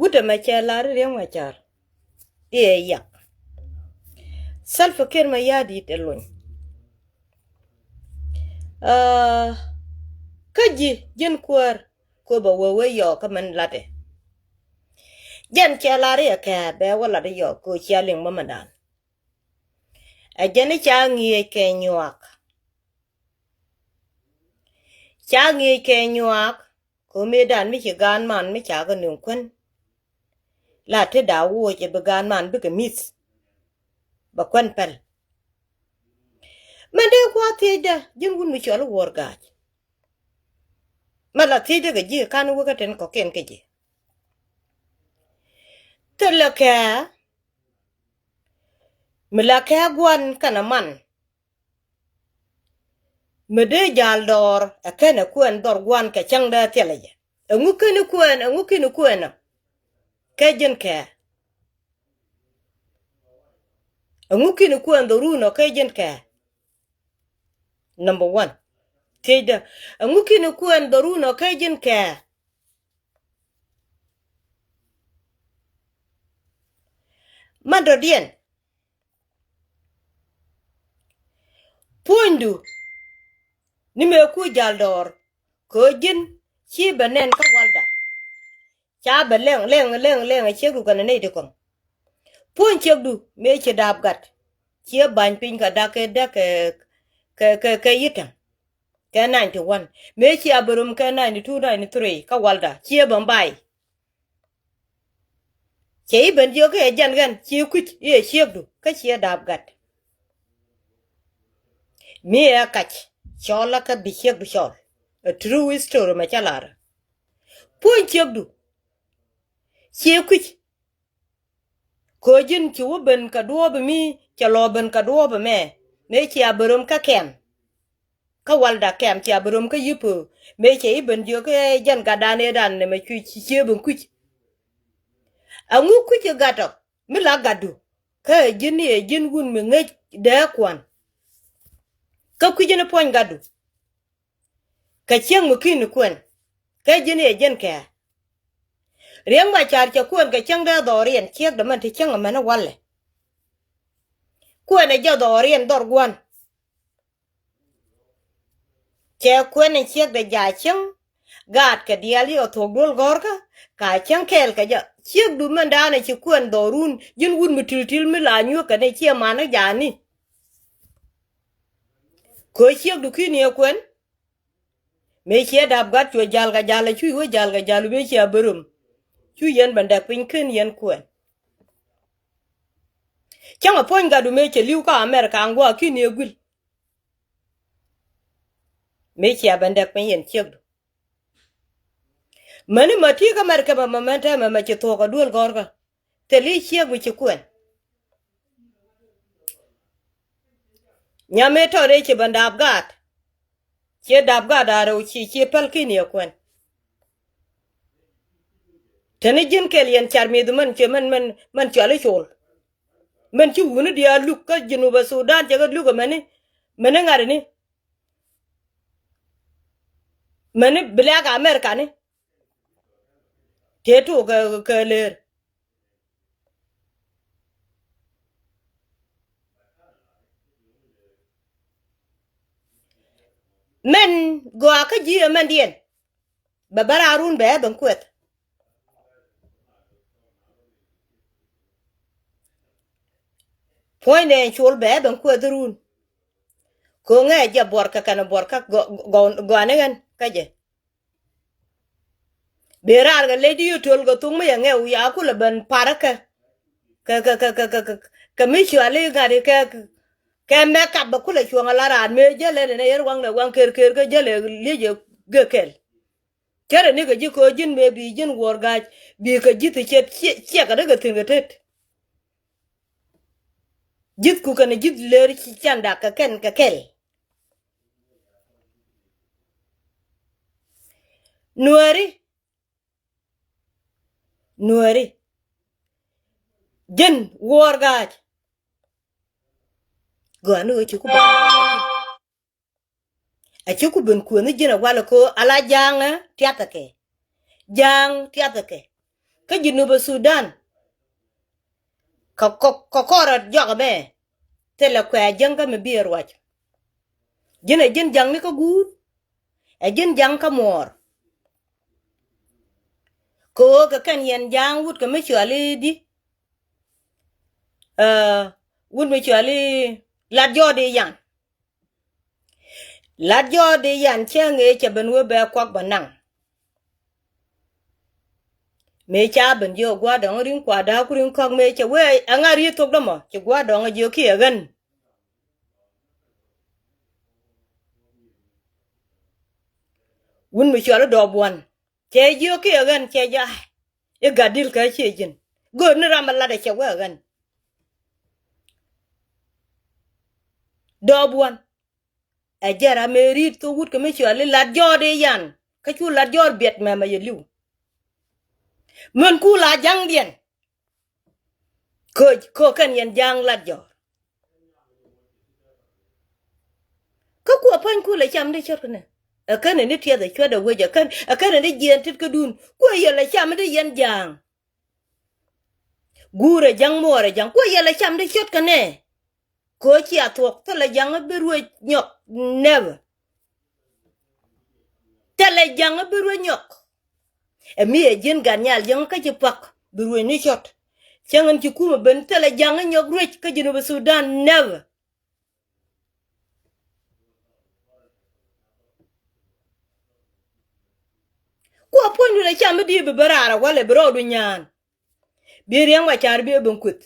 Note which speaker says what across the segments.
Speaker 1: wuda ma cha la re ma char e yak salfa ker ma yadi telun kaji jen kwar ko ba wewe yo ka man lade jen cha la re ka be wala de yo ko cha ling mamadan a jen cha ngie ke nyuak ko medan mi chi gan man mi cha ga nun kun la te da wo je be gan man bi ka mis ba kwan pel mende kwa te da jen gun mi chol wor ga mala te da ga ji kan wo ga ten ko ken ke ji te la ka mila ka gwan kana man mede jal dor akana kuen dor gwan ka chang da teleje ngu kene kuen ka jen ka ngu kene kuen do runo ka jen ka number 1 teda ngu kene kuen do runo ka jen ka mando dien pondu ni me ku jal dor ko jen chi banen ka walda cha ba leng che ku kana ne de kom pon chegdu me che dab gat che ban pin ka ka yitam ka 91 me che aburum ka 92 93 ka walda che bambai che ben jo ka jan gan che ku ye chegdu ka che dab gat me ya kach chola ka bi chegdu chol a true story ma chalara pon chegdu che ku ko jin ki woben ka duobe mi cha loben ka duobe me che aburum ka kem ka walda kem cha burum ka yipu me che iben jo ka jan ka dane dan ne me chu che bun ku angu ku che gato mi la gadu ka jini e jin gun mi nge de kwan ka ku jini pon gadu ka cheng mu kin kwen ka jini e jen ka riang ma char cha kwen ka cheng da dorien chek da man ti cheng ma na walle kwen e jo dorien dor gwan che kwen e chek da ja cheng gat ka diali o thogol gorka ka chang kel ka ja chiek du man dane chi kwen dorun jin wun mutil mi la nyu ka ne chi mana jani ko chiek du kin ye kwen me chi dab gat cho jal ga jala chu wo jal ga jalu me chi aburum chu yen banda pin kin yen kwen chang a pon ga du me chi liu ka america angwa kin ye gul me chi banda pin yen chiek du mani mati ka marka ba mamanta mama chi to ka duol gorga te li chiek bu chi kwen nyame to re chi banda gat che dab ga daro chi palkin ye kwen tani jin kel yen char mi du man che man chale chol man chi wunu dia luk ka jinu ba sudan che ga luk mani ngare ni mani black america ni te to ka ler men go ka ji man dien babara run be ban kwet point en chol be ban kwet run ko nge ja borka kana borka go anen ka je berar ga lady you tol go tung me nge u ya ku le ban paraka ka mi chwale ngare ka me ka ba ku le chwa la ran me jele ne yer wang le wang ker ga jele le je gekel kere ni ga ji ko jin me bi jin wor ga bi ka ji te che ka daga tin ga tet jit ku kana jit ler ci chanda ka ken ka kel nuari jen wor ga go anu ci ku ba a ci ku ben ku ni jina wala ko ala jang tiata ke ka Junuba Sudan ka korat joga be tele kwa janga me bier wach jina jin jang ni ka gur e jin jang ka mor ko ka kan yen jang wut ka me chwali di wut me chwali la jode yan la jode yan chenge che ben we be kwak banang me cha ben yo gwa dong rin kwa da ku rin kok me che we angari tok do mo che gwa dong jo ki gan wun me chwali do buan che jo ki gan che ja e gadil ka che jin go ni ramala de che we gan do buan a jara me rit ko wut ka me chwali la jode yan ka chu la jor bet me ma yeliu mun ku la jang dien ko kan yen jang la jor ka ku pan ku la cham de chot ne a kan ne tie da chwa da we ja kan a kan ne yen tit ka dun ku ye la cham de yen jang gure jang more jang ku ye la cham de chot ka ne ko chi a tok ta la jang be ru nyok never ta la jang be ru nyok e mi e jin gan nyal jang ka chi pak be ru ni chot changan chi kuma ben ta la jang nyok ru ka Junuba Sudan never ko pon la cham di be barara wala bro du nyan bi riang ma char bi ben kut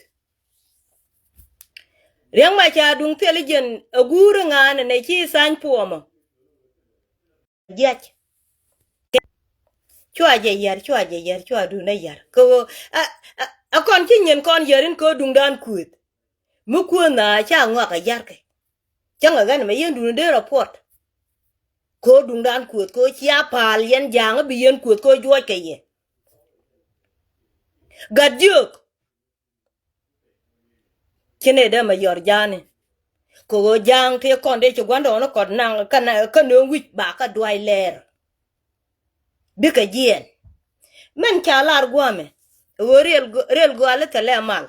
Speaker 1: riang ma cha dung teligen aguru ngana ne chi san pomo yach chwa je yar chwa du na yar ko a kon chi nyen kon yerin ko dung dan kut mu ku na cha ngwa ka yar ke changa gan me yen du de report ko dung dan kut ko chia pal yen jang bi yen kut ko jwa ke ye gadjuk chine de ma yor jani ko jang te kon de chugando no kon nang kana no wich ba ka dwai ler bika jien men chalar gwame wo rel gwale tele mal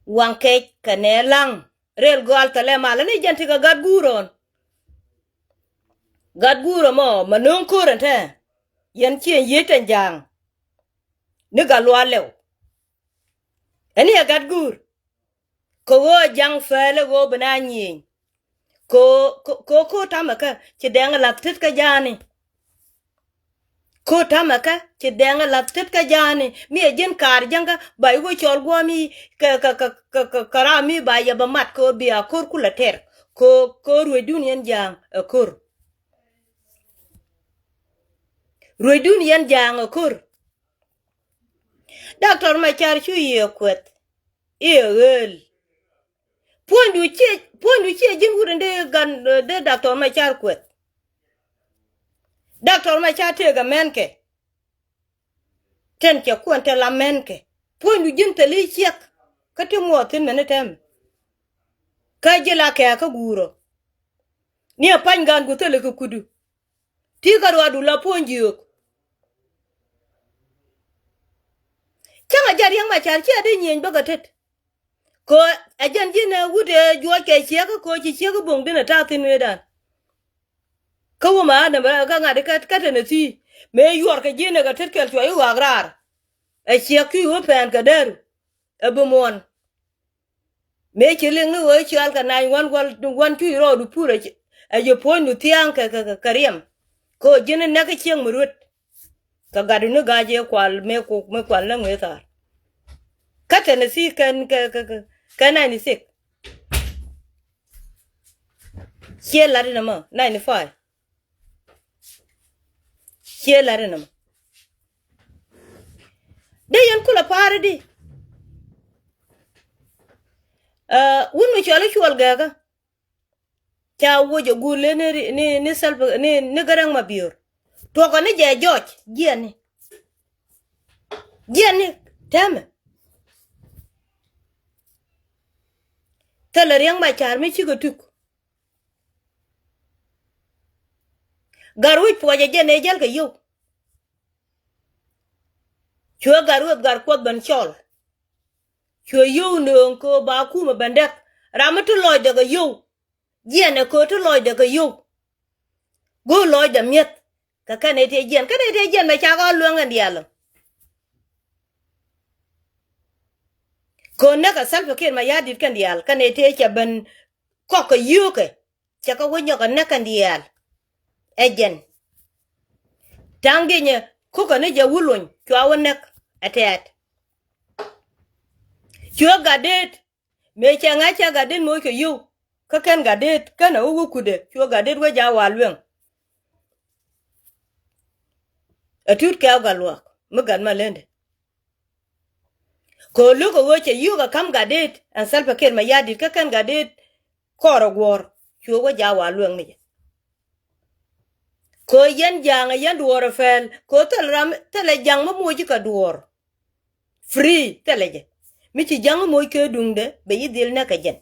Speaker 1: wanke kanelang rel gwal tele mal ni janti ka gadguro mo manung kurante yan chien yeten jang ni ga lwalew ani ya gadgur ko wo jang fele wo bananyi ko tamaka ci denga laptit ka jani ko tamaka ci denga laptit ka jani mi ejin kar janga bay wo chol gomi karami ba ya ba mat ko biya kor kula ter ko ruwe dunien jang kor ruwe dunien jang kor doctor ma char chu ye kwet gel pondu che jin wurende gan de doctor ma char kwet doctor ma char te ga menke ten che kwante la menke pondu jin te li chek ka te motin mene tem ka jela ke ka guro ni pan gan gu tele ku kudu ti ga wadu la ponji yok changa jar yang ma char che de nyen baga tet ko ajan jin wude jo ke chek ko chi chek bong dina ta tin wedan ko ma na ba ga ngade ka ne ti me yor ka jin ga tet kel to yu agrar e chek yu pen ka der e bomon me chiling no we chal ka nai wan tu ro du pura a je pon du tiang ka kariem ko jin ne ka chieng murut ka gadu no ga je kwal me kwal na ngeta ka ne si kan ka 96 che la de ma 95 che la de ma de yan kula pare di wun mi chole chol gaga cha wojo gule ni salba ni garang ma biur to ko ni je joj giani tame tele riang ma char mi chigo tuk garwi poje je ne jal ka yo chua garu gar kwat ban chol chua yu nương ko ba ku ma bandak ramatu loy daga yu jene ko to loy daga yu go loy da miet ka kane te jen ma cha go luang ndialo ko na ka Salva Kiir ma yadit kan dial kane te cha ban ko ka yu ke cha ka wonyo ka na kan dial ejen tanginya ko ka ne ja wulon chwa wonak atet chwa gadet me cha nga cha gadet mo ke yu ka kan gadet kana ugu kude chwa gadet we ja walwen atut ka galwa magan malende ko luko woche yu ka kam gadet an Salva Kiir ma yadit ka kan gadet koro gwor chwa we ja walwen ni ko yen jang yen duor fel ko tele jang mo moji ka duor free teleje mi ci jang mo ke dungde be yidil na ka jen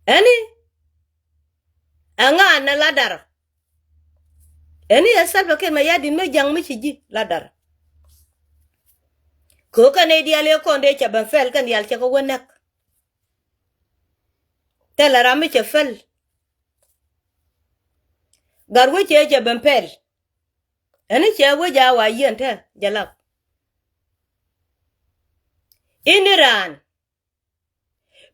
Speaker 1: ani anga na ladar ani Salva Kiir ma yadin me jang mi ci ji ladar ko kane diale ko nde ca ban fel kan yal ca ko wonak tele rami ca fel garwe ca ban pel ani ca waja wa yenta jalap iniran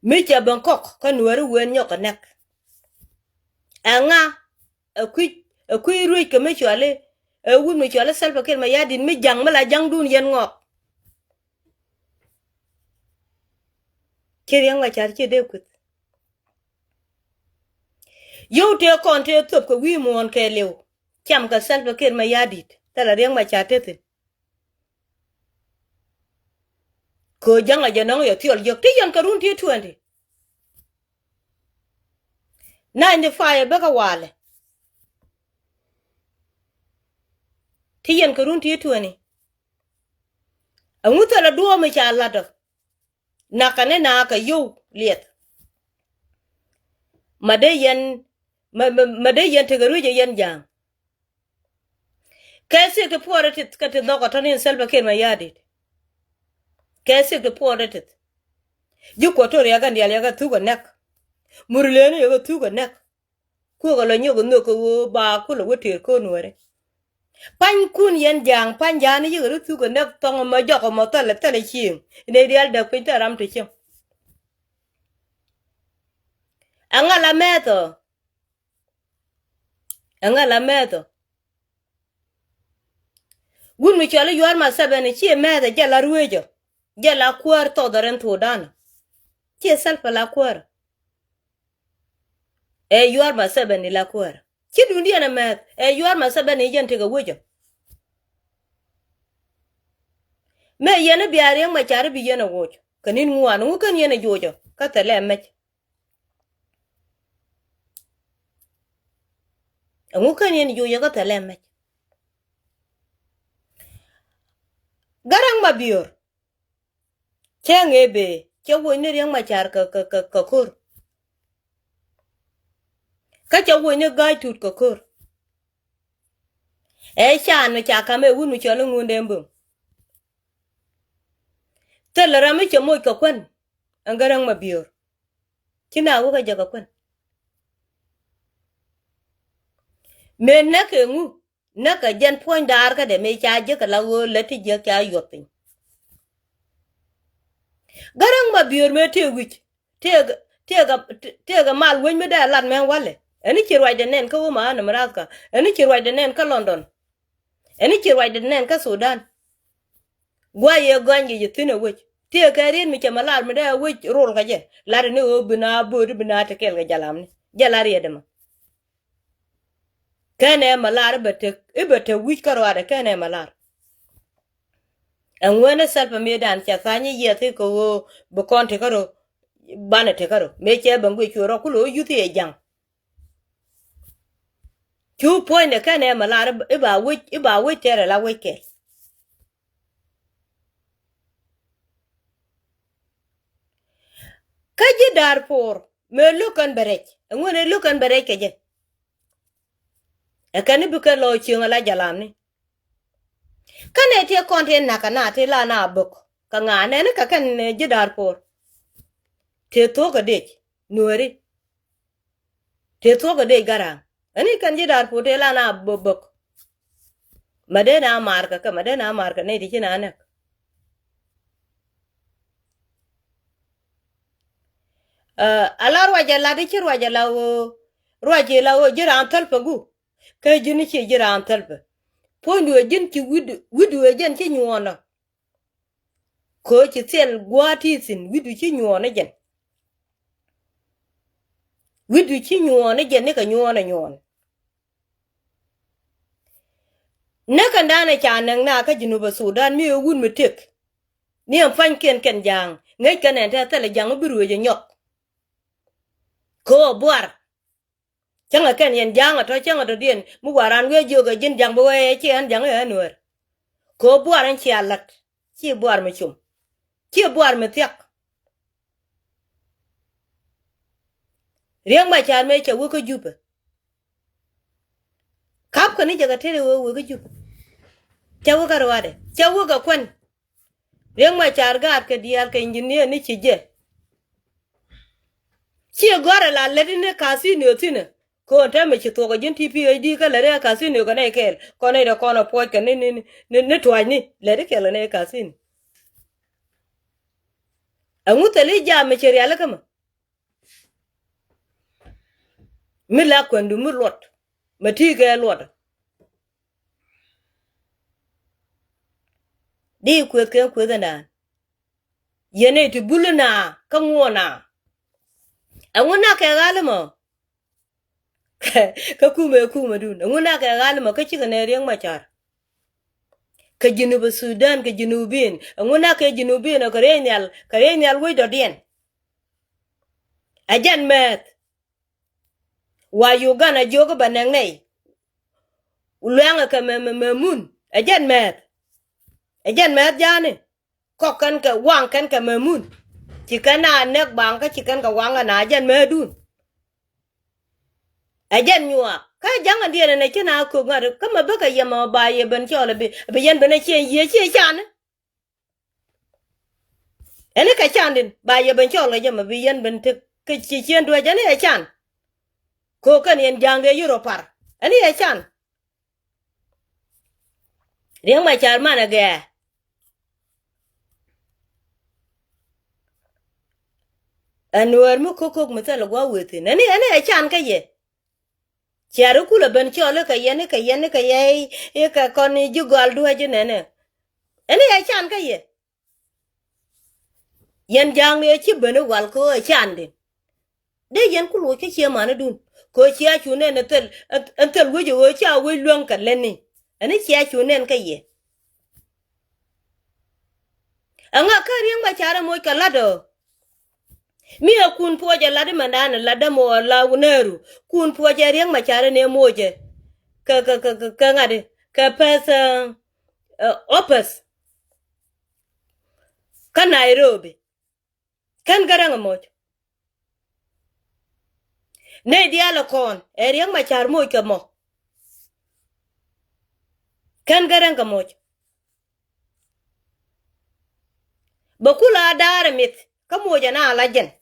Speaker 1: mi ca ban kok kan waru wen nyok nak anga akui ruy ke me chwale wun me chwale Salva Kiir ma yadin mi jang mala jang dun yen ngok kiriang ma char che de kut yo te kon te top ko wi mon ke lew cham ka Salva Kiir ma yadit tala riang ma char te ko janga janong yo tiol yo ti yan karun ti 20 nine fire baka wale ti yan karun ti 20 anguta la duo me cha lado nakane na ka yo liet made yan te garu je yan jang kese ke pore tit ka te doko tanin Salva Kiir ma yadit kese ke pore tit ju ko to ya gan ya ga tu ko nek murlene ya ga tu ko nek ko ga la nyogo no ko ba ko lo wote ko nuore pan kun yen jang pan jani yu ru tu ko nek tong ma joko mo tale ching ne dial da pinta ram te chim anga la meto gun mi chale yuar ma sabene chi meta jala ruejo jala kwar to daren to dan chi Salva la kwar yuar ma sabene la kwar chi dundi na met yuar ma sabene jente ga wojo me yene biare ma char bi yene wojo kanin ngwan ngu kan yene jojo ka tele mech ngu kan yene jojo ka tele mech garang ma bior chenge be che woine riang ma char ka kor ka che woine gai tut ka kor chan me cha ka me wun mi chalo ngunde mbum tele rami che moy ka kwen angarang ma bior kina wo ka jaga kwen me nake ngu naka jen point dar ka de me cha je ka la wo leti je ka yopin garang ma bior me te wich tega mal wen me da lat men wale ani chirwai de nen ka wo ma na maraska ani chirwai de nen ka London ani chirwai de nen ka Sudan gwa ye ganji je tine wich te ka rin mi chama lar me da wich rol ka je lar ne o bina bod bina te kel ga jalam ni jalar ye dema kane malar bete wich karwada kane malar angwene Salva medan cha fanyi yete ko bo konte karo bana te karo me che bangwe churo kulo yuti e jang chu point de kane malar iba wich tere la wike kaji Darfur me lukan berech angwene lukan berech keje akani buka lo chinga la jalam ni Kane te content na kana te la na bok. Ka ngane ne ka kan jidar por. Te to ka de nuori. Te to ka de garang. Ani kan jidar por te la na bok. Madena marka ka madena marka ne di kina na. Ala roja la di roja la o roja la o jira antal pagu. Ka jini ci jira antal pa. Pondu jin ci widu jen ci nyuona. Ko ci sel gwati sin widu ci nyuona jen. Widu ci nyuona jen ne ka nyuona. Naka ndana cha nang na ka Junuba Sudan mi wun mitek. Ni am fan ken jang, ngai kan enta tele jang biru je nyok. Ko buar. Changa ken yen jang to changa to dien, mu waran we joga jin jang bo we chi an jang e anwer. Ko buar an chi alat. Chi buar me chum. Chi buar me tiak. Riang ma chan me cha wo ko jupa. Kap kan ni jaga tere wo ko jupa. Cha wo karwade. Cha wo ka kwen. Riang ma char gar ke dial ke engineer ni chi je. Chi gore la ledine kasi ne tine. Ko ta me chi to ga jin TPID ka le kasi ne ko ne kel. Ko ne da kono po ka ne twai ni. Le de kel ne kasi ni. Angu tele ja me chi riala kama. Mi la kwendu mu lot. Ma ti ga lot. Di kwet ke kwet na. Yene ti buluna ka ngona. Angu na ke galimo. Ka kuma dun. Angu na ke galimo ka chi ne riang ma char. Ka Junuba Sudan ka Junubin. Angu na ke Junubin ka renyal we do dien. Ajan met. Wa Uganda joga banang nei. Ulanga ka mamun. Ajan met jani. Kokan ka wang kan ka mamun. Chikana nek bang ka chikan ka wanga na ajan medun. Ajan nyua. Ka jangan dia na chena ko ngar kama baka yama ba ye ban chola be yan bana che ye che chan. Ene ka chan din ba ye ban chola yama be yan ban te ka chi chen do jani e chan. Ko kan yen jange Europar. Ani e chan. Riang ma char mana ga. Anwar mu kokok mutala gwa wetin. Ani e chan ka ye. Chiaru kula ban chola ka yene ye ka koni jugal duha jinene. Ani e chan ka ye. Yen jange chi bene wal ko e chan din. De yen kulu ke chi mana dun. Ko chia chune ne tel antel wo jo cha wo luang ka leni. Ani chia chune ka ye. Anga ka riang ma chara mo ka lado. Mi kun poja lade mandana lade mo la uneru. Kun poja riang ma chara ne moje. Ka ngade. Ka pesa opus. Ka Nairobi. Kan garang mo. Ne diala kon. Riang ma char mo ka mo. Kan garang mo. Bakula dara mit. Ka moja na alajen.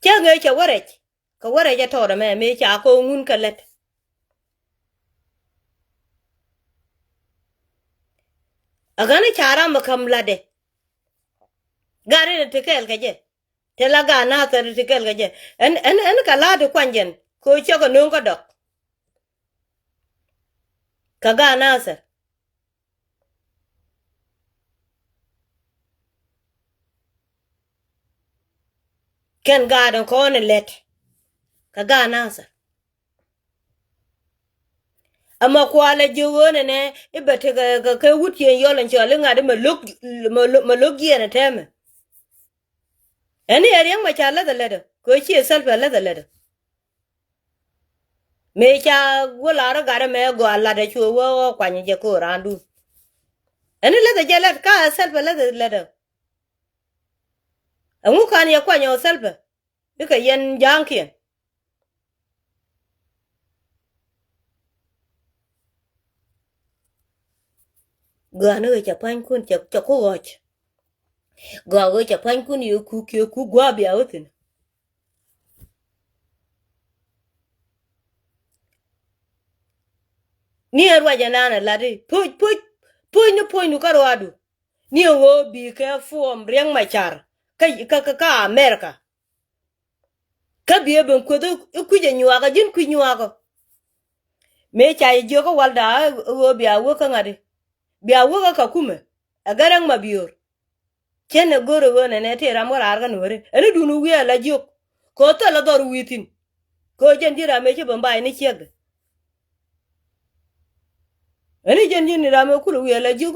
Speaker 1: Cha nge cha warech. Ka warech atora me cha ko ngun ka let. Agane chara makam lade. Gare ne tekel ka je. Tela ga na ta tekel ka je. En ka lade kwanjen. Ko cha ko nung ka dok. Ka ga na sa. Ken ga don ko ne let. Ka ga na sa. Ama kwala jogone ne ibete ka wutien yolan chole ngade malok yene teme. Ani ariang ma chala da ledo. Ko chi selfa la da ledo. Me cha golara gare me go alla de chu wo kwanye je ko randu. Ani la da jela ka selfa la da ledo. Angu kan ya kwanye selfa. Bika yen jankien. Go no cha pan kun cha ko watch. Go cha pan kun you ku gwa bia utin. Ni erwa janana ladi puj no karo adu. Ni ngo be careful riang machar. Ka America. Ka bie ben kudu kuje nyuaga jin ku nyuaga. Me cha jogo walda wo bia wo ka ngade. Bia wo ka kume. Agarang mabiyor. Chene gore wona ne te ramora arga nore. Ene dunu wi ala jok. Ko to la dor witin. Ko jendira me che bomba ni cheg. Ene jendira me kulu wi ala jok.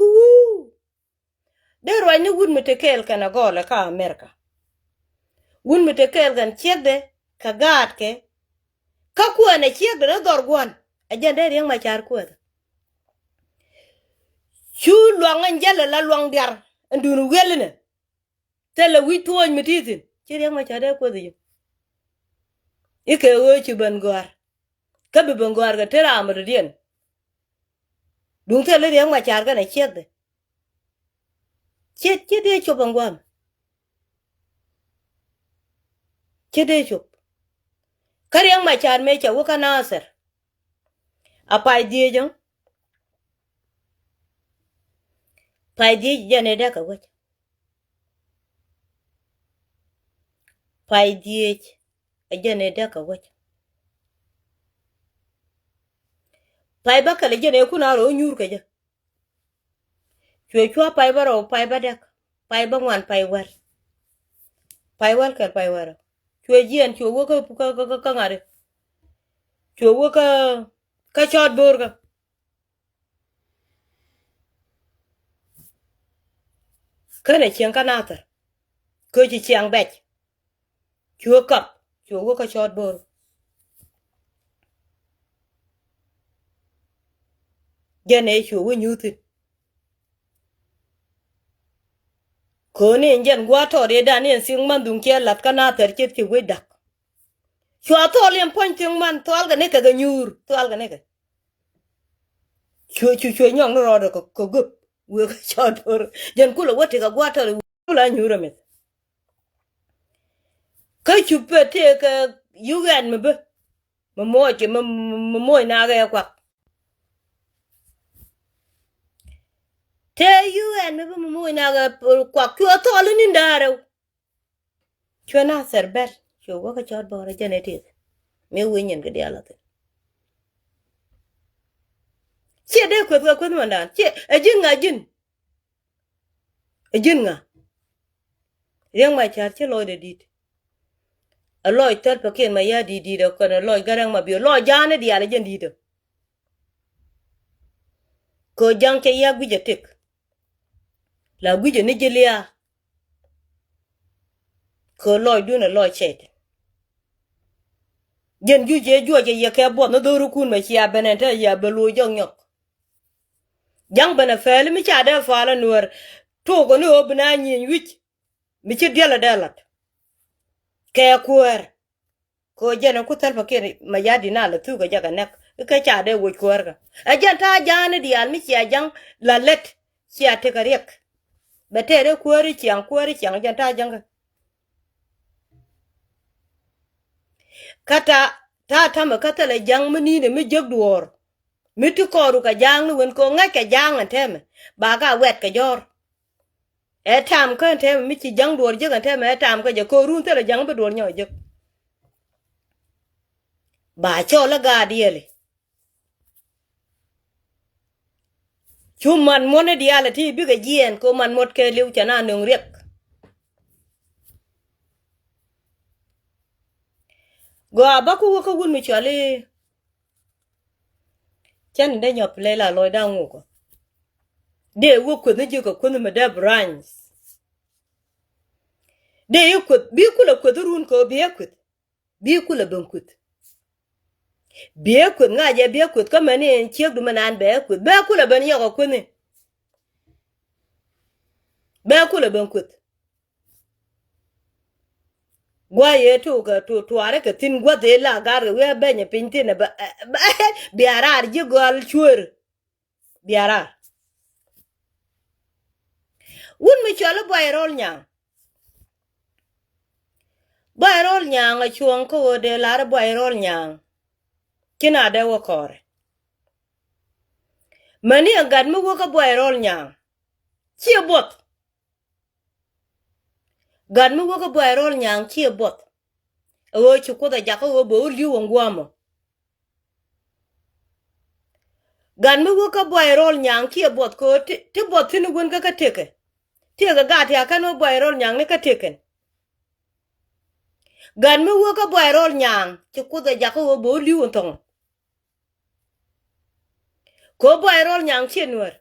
Speaker 1: Der wa ni wun metekel kana gola ka America. Wun metekel gan chegde ka gat ke. Ka ku ne chegde na dor gwan. Ajende riang machar ku. Chu luang njala la luang diar. Ndunu welene. Tele wi tuoj metitin. Chi riang machar ku de. Ike wo chi bangor. Ka be bangor ga tera amrdien. Dung tele riang machar ga ne chegde. Chet de cho bangwan. Chede chop. Kariang machar me cha wo kana aser. Apai die jong. Pai die jane da ka wo. Pai die jane da ka wo. Pai ba kale jane kuna ro nyur ka ja. Chwe pai ba ro pai ba dak. Pai ba ngwan pai war. Pai war ka pai war. Chwe jien chwe wo ka ngare. Chwe wo ka chot borga. Kana chiang kanatar. Ko chi chiang bech. Chwe kap. Chwe wo ka chot bor. Jane chwe wo nyutin. Ko ne njen gwa to de dan en sing man dung ke lat kana ter chet ki we dak. Chwa to lem pon ting man to ga ne ka ga nyur, to ga ne ka. Chwe nyong no ro ko gup. We ka chot bor. Jen kula wote ka gwa to kula nyura met. Ka chupe te ka yugan me be. Mo na ga kwa. Te yugan me be mo na ga kwa chwa to le ni ndaro. Chwa na serbel. Chwa wo ka chot bor jene te. Me winyen ga dia la te. Che de ko mandan. Che ajin nga. Riang ma char che loy de dit. A loy tar pa ken ma ya di do kono loy garang ma bio loy jane di ala jen dito. Ko jang che ya guje tek. La guje ni jelia. Ko loy duna loy chet. Jen guje je ya ke bo no do kun ma chia benenta ya belu jong nyok. Jang bana fel mi cha da fala nuer. To ko no bna nyin wich. Mi che delat. Ke kuer. Ko jana ku tar pa ken ma ya di na la tu ga jaga nek. Ka cha de wo kuer ga. Ajan ta jane di al mi chia jang la let. Chia te ka rek. Betere kueri chiang jan ta jang. Kata ta ma kata le jang mani ne mi jog duor. Mi tu koru ka jang ni wen ko ngai ka jang anteme. Ba ga wet ka jor. E tam ka anteme mi chi jang duor je anteme e tam ka je ko run te le jang be duor nyo je. Ba cho la ga diele. Chuman mone diala ti bi ga jien ko man mot ke liu chana nung rek. Go abaku wo ka gun mi chale. Chan de nyop le la loy da ngu ko. De wo ko ne je ko kono me da branch. De yo ko bi ku la ko run ko bi ku. Bi ku la don ku. Bi ku nga je bi ku ko mane en chek du manan be ku. Ba ku la ban yo ko ne. Ba ku la ban ku. Gwa ye to ka to are ka tin gwa de la gar we be nya pintin ba bi arar je gol chur. Bi arar. wun mi chola bayrol nyang a chuong ko de lar bayrol nyang kina de wo kore mani agad mi wo ka bayrol nyang chi bot gad mi wo ka bayrol nyang chi bot o chu ko da jako wo bo liu ngwamo gad mi wo ka bayrol nyang chi bot ko ti bot tin gun ka teke ti ga gat ya kan wo bayrol nyang ne ka teken gad mi wo ka bayrol nyang chu ko da jako wo bo liu tong ko bayrol nyang chi nuer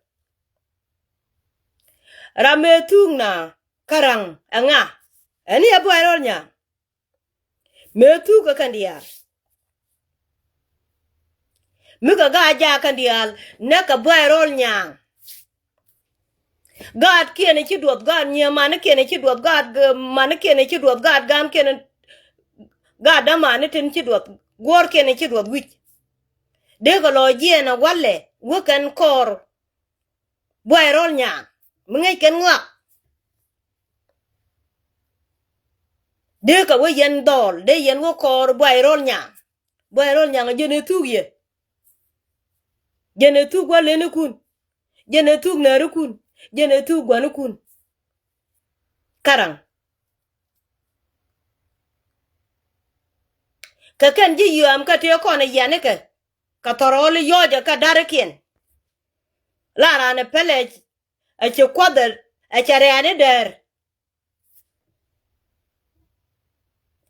Speaker 1: rametung na karang anga ani ya bayrol nyang metu ka kandial Mika ga ja kandial neka bayrol nyang gad kiene chi duot gad nye mane kiene chi duot gad mane kiene chi duot gad gam kiene gad da mane tin chi duot gor kiene chi duot wich de ko lo jena walle woken kor bayrol nyang mngai ken ngak de ka wo yen dol de yen wo kor bayrol nyang jene tu gwa lene kun jene tu nare kun jene tu gwa kun karang ka kan ji yam ka te ko na yane ka torol yoja ka darekin la rane pele a che kwader a chare ane der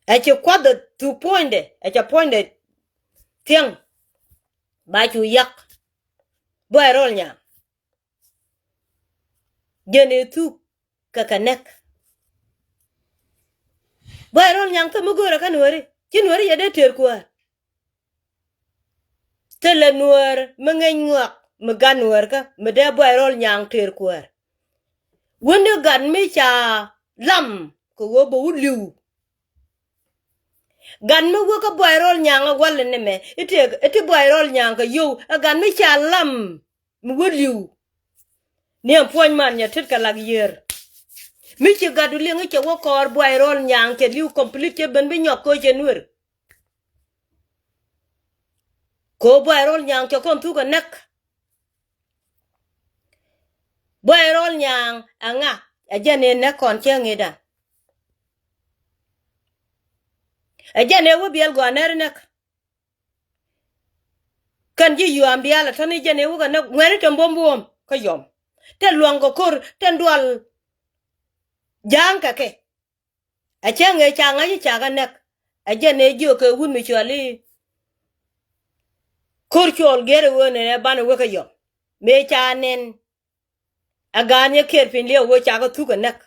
Speaker 1: a che kwader tu poinde a che poinde tiang ba chu yak bayrol nya jene tu ka kanek bayrol nyang ta mugora kan wari kinwari ya de ter kwa tele nuer mengen ngak megan nuer ka mede bayrol nyang ter kwa wende gan me cha lam ko wo bo liu gan me wo ka bayrol nyang a wal ne me ite bayrol nyang ka yo gan me cha lam mu wo liu ne poñ man ya tit ka lag yer mi ci gadu li nga ci wo kor bayrol nyang ke liu complete ben bi nyok ko je nuer ko bayrol nyang ke kon tu ka nek bayrol nyang anga ajane ne kon che ngida ajane wo biel go ner nek kan ji yu ambiala tani jane wo na ngere to bombom ko yom te luang ko kor ten dual jang ka ke achenge changa ji chaga nek ajane jo ke wun mi chwali kor chol gere wone ne ban wo ka yom me chanen aganye ker fin le wo chaga tu ka nek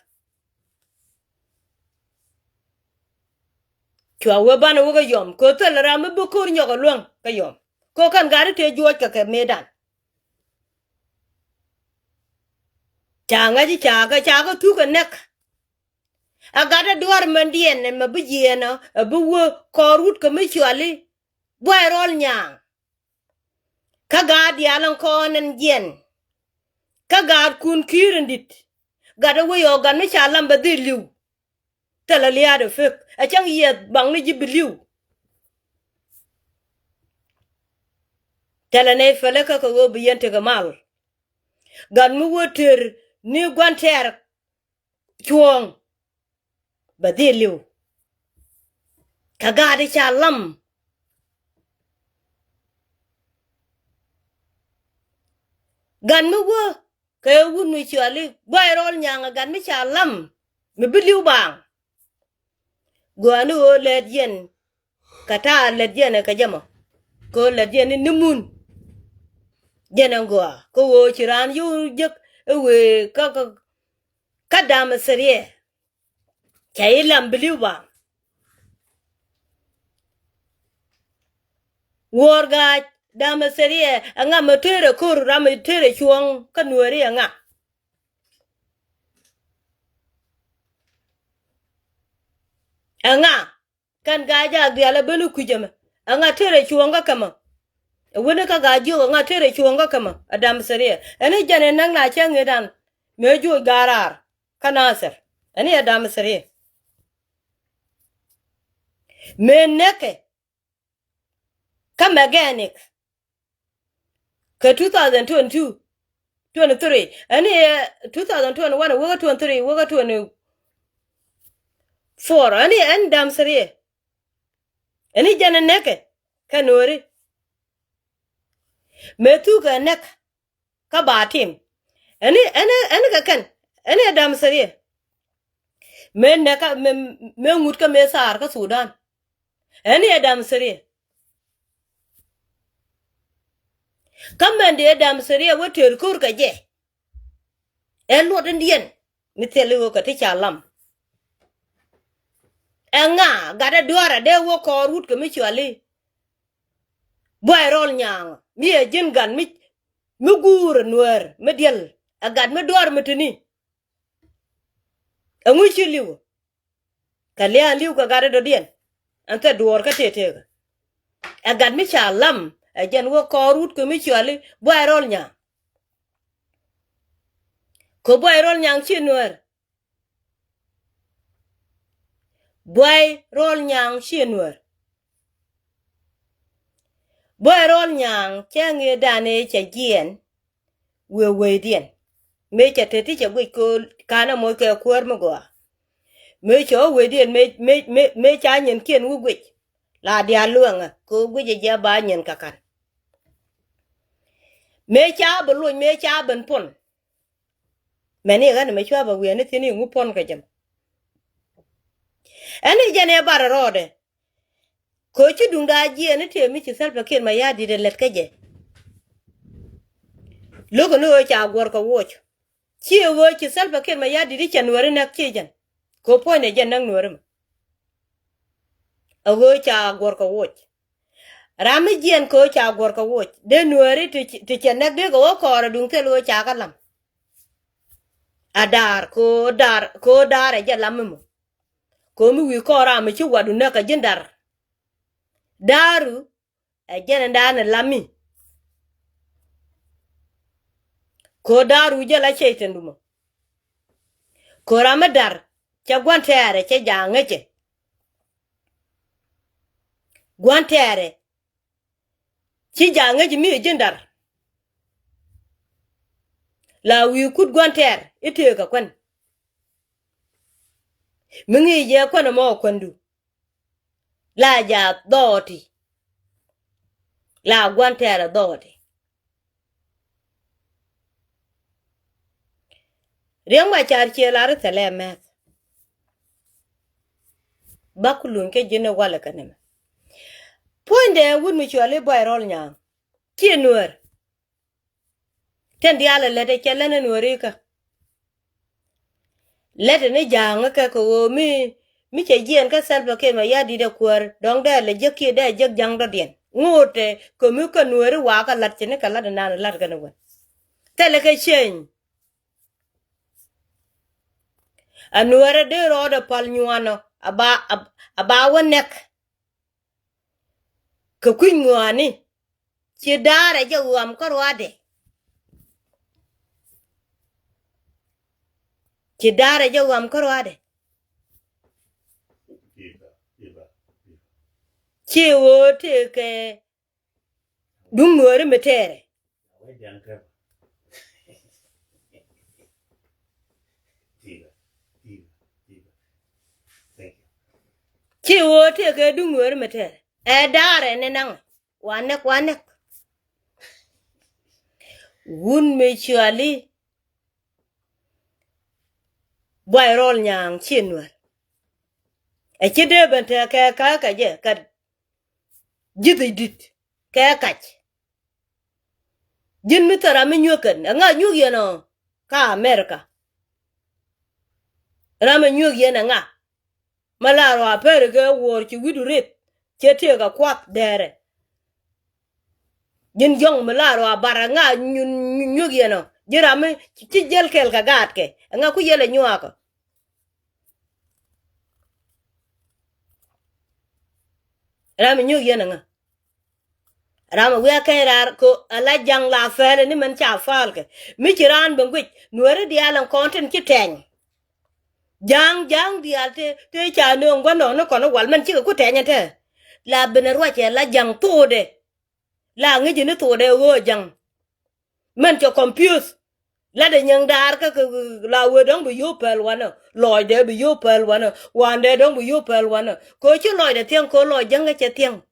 Speaker 1: chwa wo ban wo ka yom ko te la ram bu kor nyoga luang ka yom ko kan gari te juoj ka ke medan changa ji chaga tu ka nek agada duar mandien ne mabijiena bu wo korut ka michwali bayrol nyang ka gad yalan konen jen ka gad kun kirendit gada wo yo gan me chalam badiliu tala liade fek achang yet bang ni jibiliu tala ne fele ka ko biyente ka mal gan mu woter ni gwanter chuong badiliu ka gada chalam gan mu wo ka wun mi chwali bayrol nyang gan me chalam mi biliu bang gwanu o led yen kata led yen ka jama ko led yen ni mun jenangwa ko wo chiran yu jek we ka dam serie kay lam biliu ba worga dam serie anga matere kur ram tere chuang kanwari anga kan gaja gala benu kujama anga tere chuanga kama wona ka gajo anga tere chuanga kama adam serie ene jane nang na changedan meju garar kanasar ani adam sare meneke kamaganic ka 2022 23 ani 2021 waga 23 waga 24 ani andam sare ani jana neke kanori metuga nek ka batim ani ka kan ani adam sare men neka me ngut ka me sar ka Sudan ani adam sare kamande adam sare woter kur ka je elo den dien mitelu ka ti chalam enga gada duara de wo ko rut ka mi chwali boy rol nyang mi jin gan mi gur nuer medial agad me duar metini angu chiliw ka le liw ka gada do dien anta duor ka tete agad mi chalam ajan wo ko rut ka mi chwali boy rol nyang ko boy rol nyang chi nuer boy rol nyang chi nuer boy rol nyang change dane cha gien we dien me cha teti cha gwe ko kana mo ke kwar mo go me cho we dien me cha nyen kien wu gwe la dia luang ko gwe je ba nyen kakan me cha bu lu me cha ben pon me ni ga me chwa ba we ne tini ngu pon ka jam ani jane bar rode ko chi dunga ji ne te mi chi sal pa ken ma ya di de let ka je logo no cha gor ko wo chi wo chi sal pa ken ma ya di chen wore nak chi jan ko po ne jan nang nuorum ago cha gor ko wo ram jien ko cha gor ko wo de nuori ti chen nak de go ko dung ke lo cha ka lam adar ko dar ja lam mu ko mi wi ko ram chi wadu na ka jin dar daru a jen dan lami ko daru je la cheiten dum ko ram dar cha gwantere cha jangache gwantere chi jangache mi jin dar la wi kut gwanter ite ka kwan mingi je kwan mo kwandu la ja doti la gwanter doti riang ma char che la re tele me bakulun ke jine wala kanema ponde wun mi chwale boy rol nya ki nuer ten diala le de chele ne nuerika le de ne janga ka ko mi che jien ka salva ke ma ya di de kwar dong de le je ki de je jang do dien ngote ko mi ka nuer wa ka lat ne ka lat na lat ka ne wa tele ke chen a nuer de ro de pal nyuano aba wonek ko kuin ngani ci dara je wam ko wade ci dara je wam ko wade ci wote ke dum nuer metere ci wote ke dum nuer metere e dare ne nang wanek wun me chali boy rol nyang chinwer e chide bente ka je ka jidi dit ka jin mitara mi nyuken nga nyugi no ka America rama nyugi na nga malaro apere ke wor chi widuret chete ka kwat dere jin jong malaro abara nga nyugi no jirame chi jel kel ka gat ke nga ku yele nyuaka rama nyugi na nga rama we ka ko ala jang la fele ni man cha fal ke mi chiran bangwit nuere dialan konten chi teng jang dia te cha no ngono no kono wal man chi ko te nya te la benarwa che la jang to de la ngi ni to de go jang man cho confuse la de nyang dar ka la we dong bu yo pel wana loy de bu yo pel wana wan de dong bu yo pel wana ko chi loy de tiang ko loy jang che tiang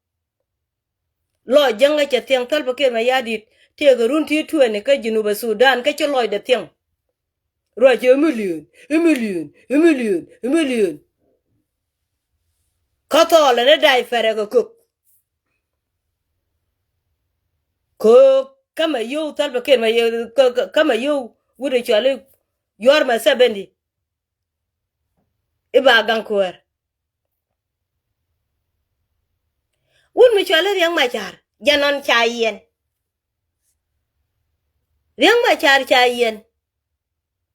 Speaker 1: loy jang che tiang tal ba ke ma yadit te ga run ti tu ne ka jinu ba Sudan ka chi loy de tiang rồi chứ million có to là nó đại phải cái cục cô kama yêu tal ba ken ma yêu kama yêu wude chale yor ma sebendi iba gan kuer wun mi chale riang ma char janon cha yen riang ma char cha yen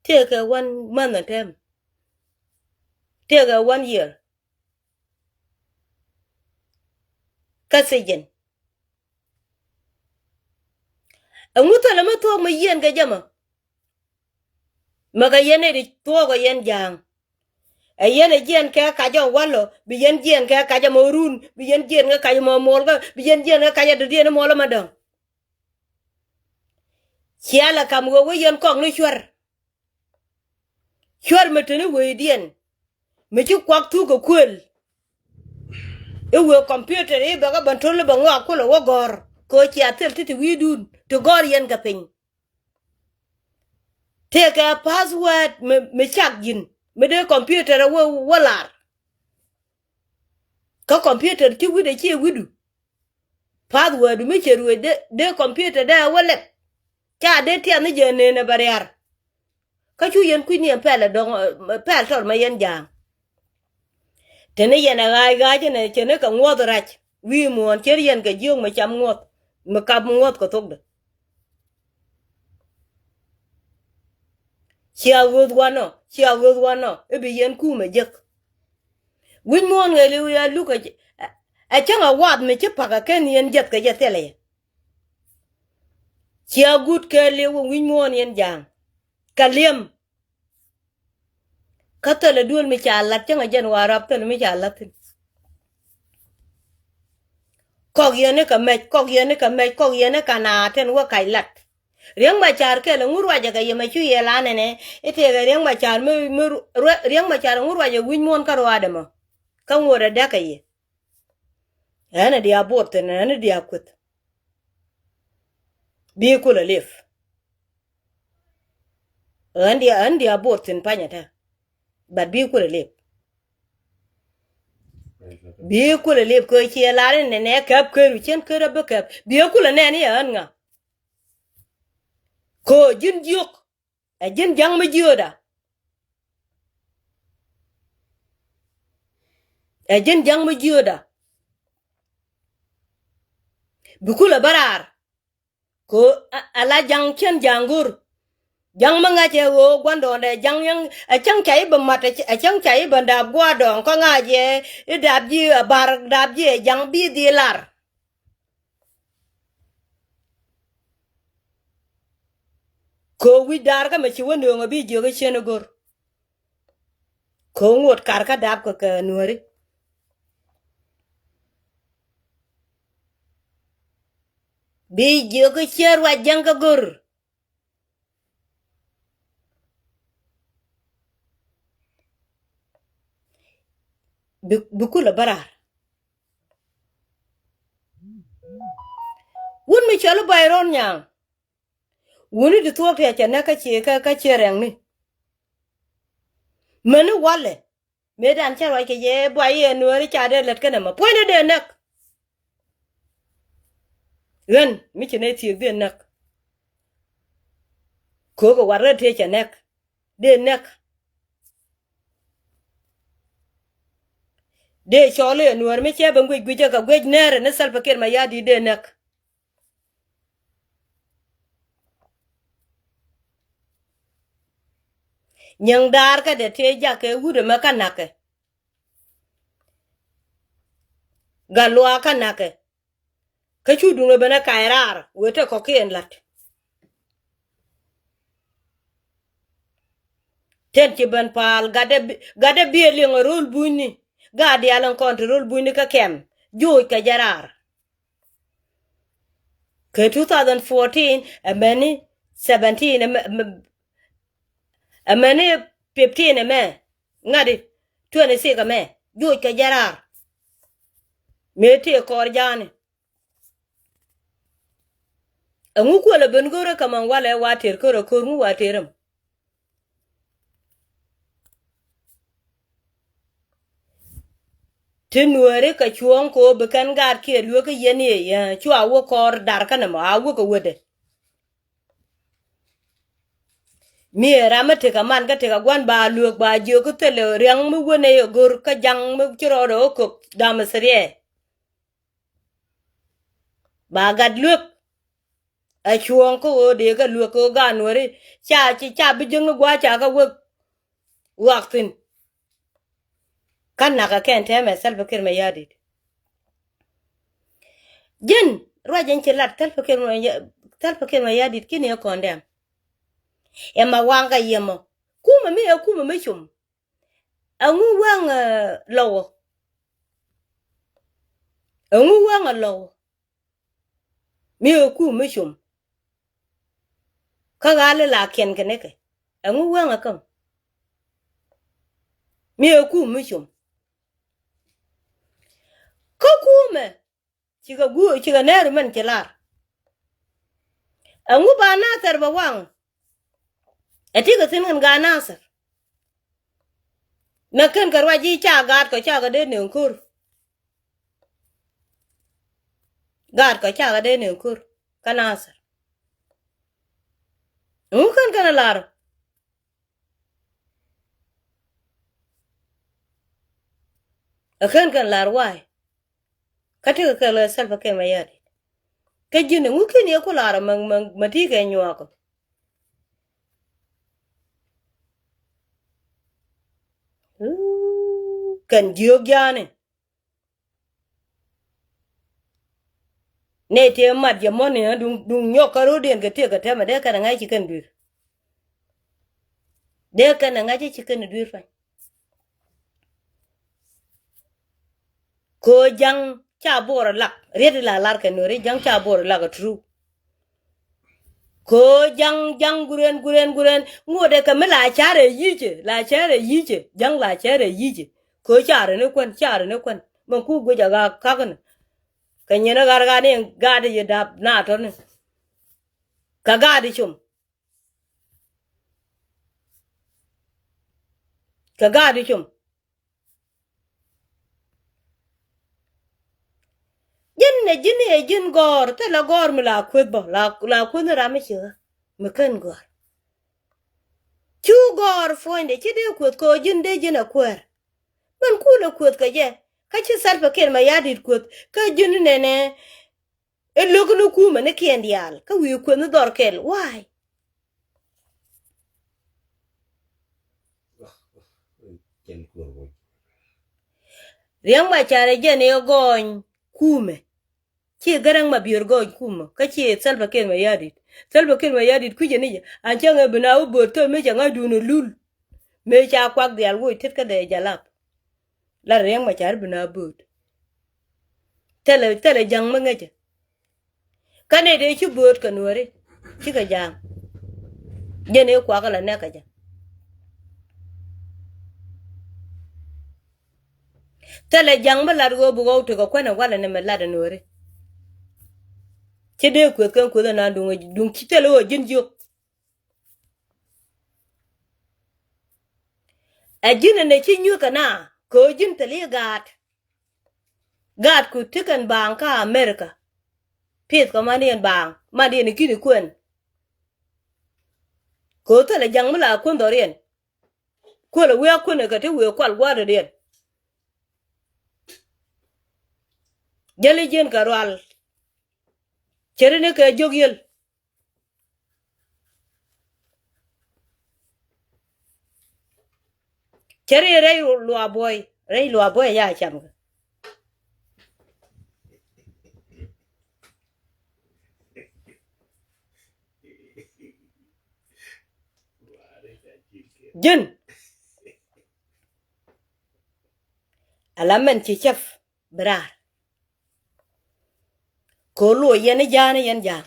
Speaker 1: take a 1 month at time take a 1 year kasijen nguto la ma to ma yen ga jama ma ga yen di to ga yen jang a yen jen ka jo walo bi yen jen ka jo morun bi yen jen ka jo mol ga bi yen jen ka jo de ne mol ma dang chiala kam go yen kong ni chwar metene we dien me chu kwak tu ko kwel e we computer e ba ga bantole ba ngwa ko lo gor ko chi atel ti wi dun to gor yen ga pin te ka password me chak yin me de computer wo wala ka computer ti wi de chi wi du password me cheru de computer da wala cha de ti an je ne bariar ka chu yen ku ni pele dong pel tor ma yen jang tene yen ga ne chene ka ngod rach wi mon cher yen ga jong ma cham ngod ma kap ngod ko tok de chia god wano e bi yen ku me jek win mon ga le ya lu ka a changa wad me che paka ken yen jet ka jetele chia gut ke le win mon yen jang kaliem katale duol mi cha lat changa jen warap tele mi cha lat kok yene kok yene ka na ten wa kai lat riang ma char ke la ngurwa ja ga yema chu ye la ne ite ga riang ma char riang ma char ngurwa ja win mon karwa de ma ka ngora da ka ye ana dia bot ne ana dia kut bi kula lef an dia bot tin panya ta bad bi kula lef ko che la ne kap ke chen ke ra ba kap bi kula ne ni an nga ko jin juk a jin jang ma jioda a jin jang ma jioda bukula barar ko ala jang chen jangur jang manga che wo gwando de jang yang a chang chai ba mat a chang chai ba da gwa dong ko nga je dab ji bar dab ji jang bi di lar ko wi dar ka me chi wono nga bi jo ga chen gor ko ngot kar ka dab ko ka nuori bi jo ga cher wa jang ka gor bukula barar wun mi chalo bayron nyang wuni di tuok ya chana ka chereng ni manu wale medan charo ke ye boye nuori cha de let kana ma pone de nak ren mi chene ti de nak ko ko warre te chanek de nak de chole nuor mi che bangwe guje ka gwej nere ne salpa ker ma yadi de nak nyang dar ka de te ja ke wude ma kanake galwa kanake ka chudu no bana kairar wete ko ken lat ten ci ban pal gade bieling rul buni gadi alan control buni ka kem joy ka jarar ke 2014 amani 17 amani 15 ame ngadi 26 ame joy ka jarar mete kor jani angu ko le ben gore kaman wale water ko ko mu wateram tinwere ka chuon ko bekan gar ke luo ka yene ya chwa wo kor dar kana ma wo ko wede mi ramate ka man ka te ka gwan ba luo ba jo ko tele riang mu wone yo gor ka jang mu chro ro ko dam srie ba gad luo a chuon ko de ka luo ko ganwere cha bi jeng gwa cha ka wo waktin kan na ka ken te me sel bekir me yadi jen rojen ci lat tel fakir ma yadit kini ya kondem e ma wanga yemo kuma me chum angu wanga lowo angu wanga lowo mi ku me chum ka gale la ken keneke angu wanga kam mi ku me chum ko kuma chiga neru men kelar angu ba na ter ba wang etiga tinin ga nasar na ken karwaji cha gat ko cha ga de ne kur gat ko cha ga de ne kur kanasar angu kan kana lar akan kan lar wai katiga kala salfa ke mayadi kajine ngu ken ya ko lar mati ke nyoko kan jiogyane ne te mat ya moni dung nyokaro den ke te ka tema de kana ngai chicken dur de kana ngai chicken dur fa ko jang cha bor lak red la lar ke no re jang cha bor lak tru ko jang guren ngode ka mela chare yije jang la chare yije ko chare ne kwen man ku go jaga kagan kanyena garga ne gade ye dab na to ne ka gade chum jin gor te la gor mila kwet bo la kwet ra me che me ken gor chu gor fonde che de kwet ko jin de jin akwer man ku la kwet ka je ka chi sar pa ken ma yadit kwet ka jin ne ne e logno ku me ne ken dial ka wi kwet no dor kel why riang ma chare je ne gon kume chi garang ma biur go kuma ka chi salva ken ma yadit ku je ni an changa bina u bor to me changa du no lul me cha kwak dial wo tit ka de jalap la riang ma char bina bot tele jang ma ngeje kane de chi bot ka nuore chi ka jang je ne kwa ka la ne ka ja tele jang ma la go bu go to ko kwana wala ne me la de nuore chi de kwet kan ko na dung chi tele o jin jo a jin ne chi nyu kana ko jin tele gat ku tikan bang ka America pit ko manien bang manien kini kwen ko tele jang ma la kun dorien ko le we kun ka te we kwal gwa de den jeli jen karwal cherene ke jogyel chere rei lo boy ya cham jen alamen chi chef brar ko lo yen jana yen jang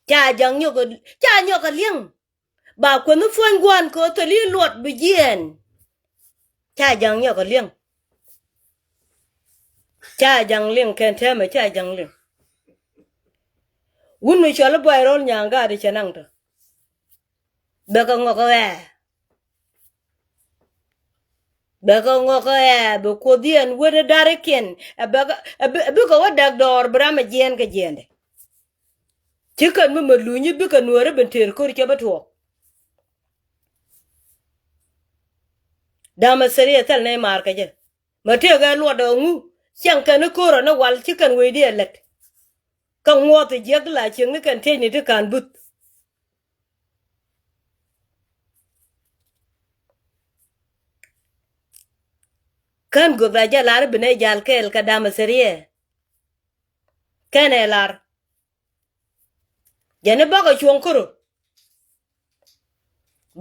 Speaker 1: cha jang nyo ko lieng ba ko nu fon gwan ko to li lot bu yen cha jang nyo ko lieng cha jang lieng ken te ma cha jang lieng wun mi chola boy rol nyanga de chanang to be ko ngo ko be ko dien wede dare ken be ko wadak dor brama jen ke jende chikan mu malunyi be ka nuore benter ko ke batwo dama seriya tal ne mar ka je mate ga lo do ngu chang kan ko ro na wal chikan we die let ka ngot je la ching ni kan te ni te kan but kan go da ja lar bine jal kel ka dama seriya kan elar jene ba ko chuon koro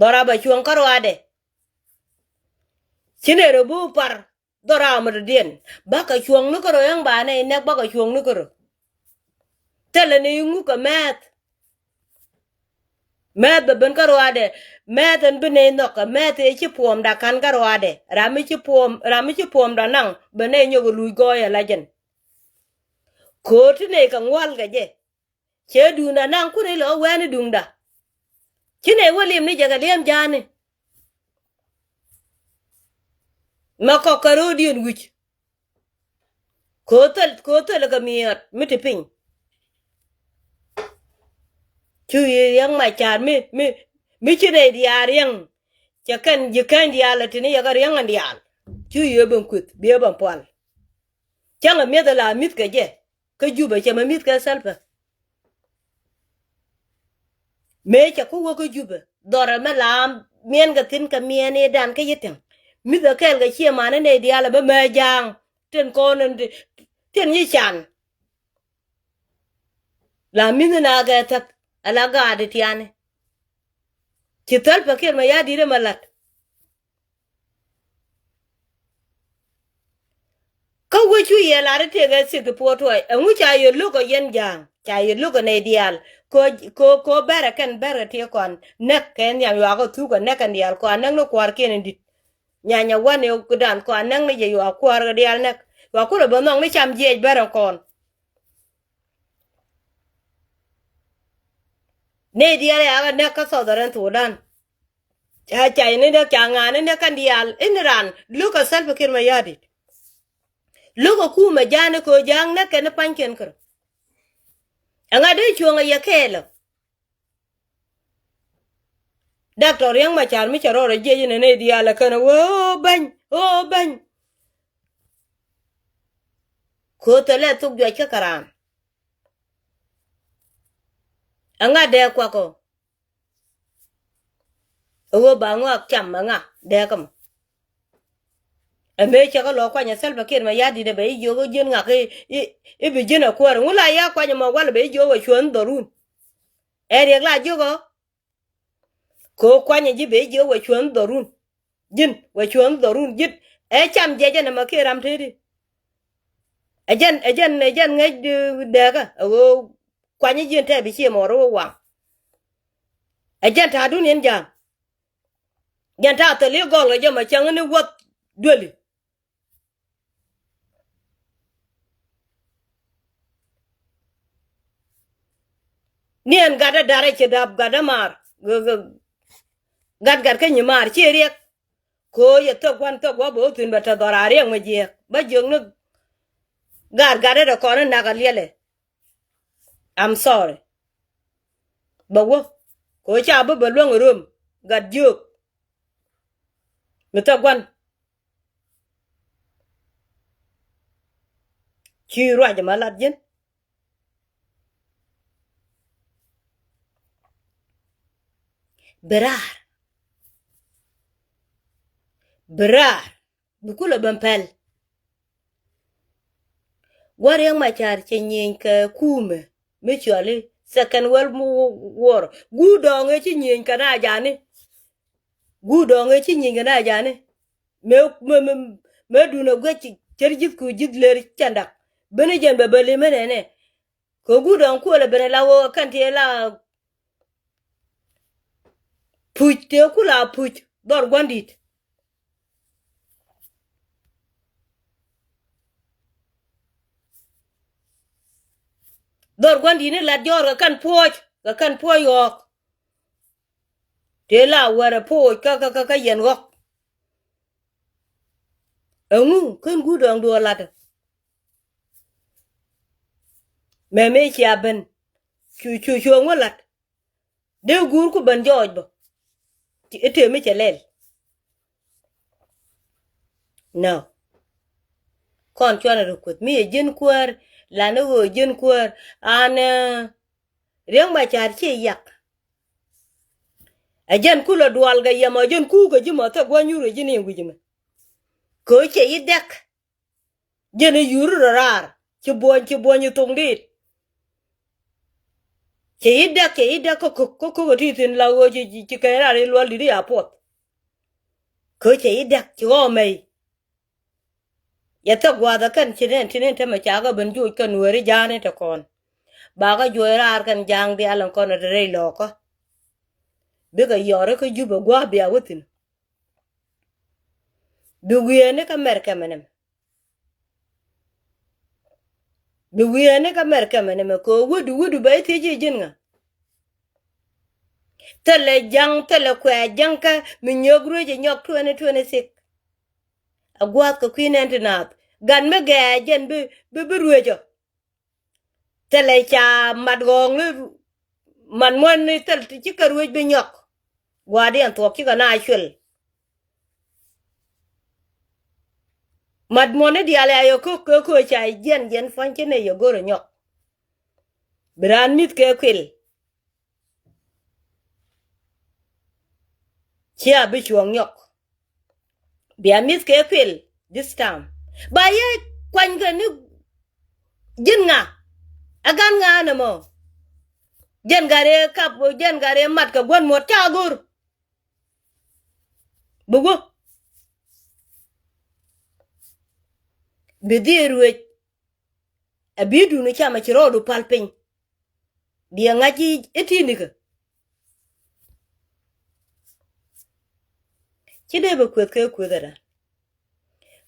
Speaker 1: dora ba chuon karo ade chinere bu par dora mo dien ba ka chuon nu koro yang ba ne nek ba ka chuon nu koro tele ne yungu ka met be ben karo ade met en bine no ka met e chi pom da kan karo ade rami chi pom da nang bene nyogo lui go ya lajen ko tine ka ngwal ga je che du na nang ku ne lo wen dung da chine wolim ni jaga lem jani ma ko karo dien wich ko tel ga miot miti ping chu yang ma char mi chine diar yang chakan jikan dial tini ya gar yang dial chu ye ben kut be ban pal changa me da la mit ka je ka juba chama mit ka salpa me cha ku wo ka juba dora ma lam mien ga tin ka mien e dan ka yeten mi da kel ga chi ma ne dial ba ma jang ten ko nen ten yi chan la min na ga ta ala ga de tiane ci tal pa kel ma ya dire malat ka wo chu ye la te ga si to poto ngu cha ye lu ko yen jang cha ye lu ko ne dial ko bara kan bara te kon nek ken ya wa ko tu ko nek kan dial ko anan no kwar ken dit nya nya wane ko dan ko anan ne ye yo kwar ga dial nek wa ko ba nong ni cham je bara kon ne dial ya ga nek ka so daran tu dan cha ne da ka ngane ne kan dial inran lu ko sal pa kel ma ya dit lugo kuma jana ko jang na ken panken kro anga de chuanga ya kelo doctor yang ma char mi charo je ne dia la kana wo ban ko tele tuk jo ka karam anga de kwa ko wo ba ngwa cham nga de kam ame cha ko lo kwa nya sel bakir ma yadi de be yo go jen nga ke e be jena ko ru la ya kwa nya ma wala be yo wa chon dorun e re la jo go ko kwa nya ji be yo wa chon dorun jin wa chon dorun jit e cham je jena ma ke ram te di ejen ngai de ga o kwa nya jin te be chi mo ro wa ejen ta dun yen jam jan ta te le go lo je ma chang ni wat doli nien gada dare che dab gada mar gad ke ni mar che riek ko ye to gwa bo tin bata dorare ma je ba jong no gada da ko na ga lele I'm sorry ba wo ko cha ba long rum gad juk mi to gwan chi ro ja malat jen berar bukula bampel war yang ma char che nyen ka kume me chole second world war gu donge chi nyen kana jani gu donge chi nyen kana jani me me du no gwe cherjit ku jit ler chandak bene jen be bele menene ko gudon ku le bene lawo kan te la puch te ku la puch dor gwandit dor gwandi ne la jor ga kan poch yok te la wara poch ka yen gok engu kan gudon do la me chi aben chu ngolat de gur ku ban joj bo ti ete me chelel no kon chwana rukut mi jin kwar la no go jin kwar an riang ma char chi yak ajan kula dual ga yama jan ku ga jima ta gwanyure jini ngujima ko che yidek jene yuru rar ci bon tung dit che yidek ko titin la go ci kayra ri lol di apot ko che yidek ci o mai ya ta gwada kan tinen ta ma cha ga ban ju kan wori jane ta kon ba ga joyrar kan jang di alan kon re loko biga yore ko juba gwa biya wutin biguyene ka merke menem biguyene ka merke menem ko wudu bay tiji jinga tele kwe jang ka mi nyogru je nyok 2026 agwat ko kwinen tinat gan me ge jen bi ruejo tele cha madgong man mon ni tel ti ka ruej bi nyok gwadi an to ki ga na shul mad mone di ale ayo ko cha jen fanche ne yo goro nyok bran mit ke kwil chia bi chuong nyok bia mit ke kwil this time ba ye kwan ga ni jin nga agan nga na mo jen gare mat ka gwan mo ta gur bugo bidiruj abidu ni chama chirodu palpin dia ngaji etinika chide be kwet ke kwedara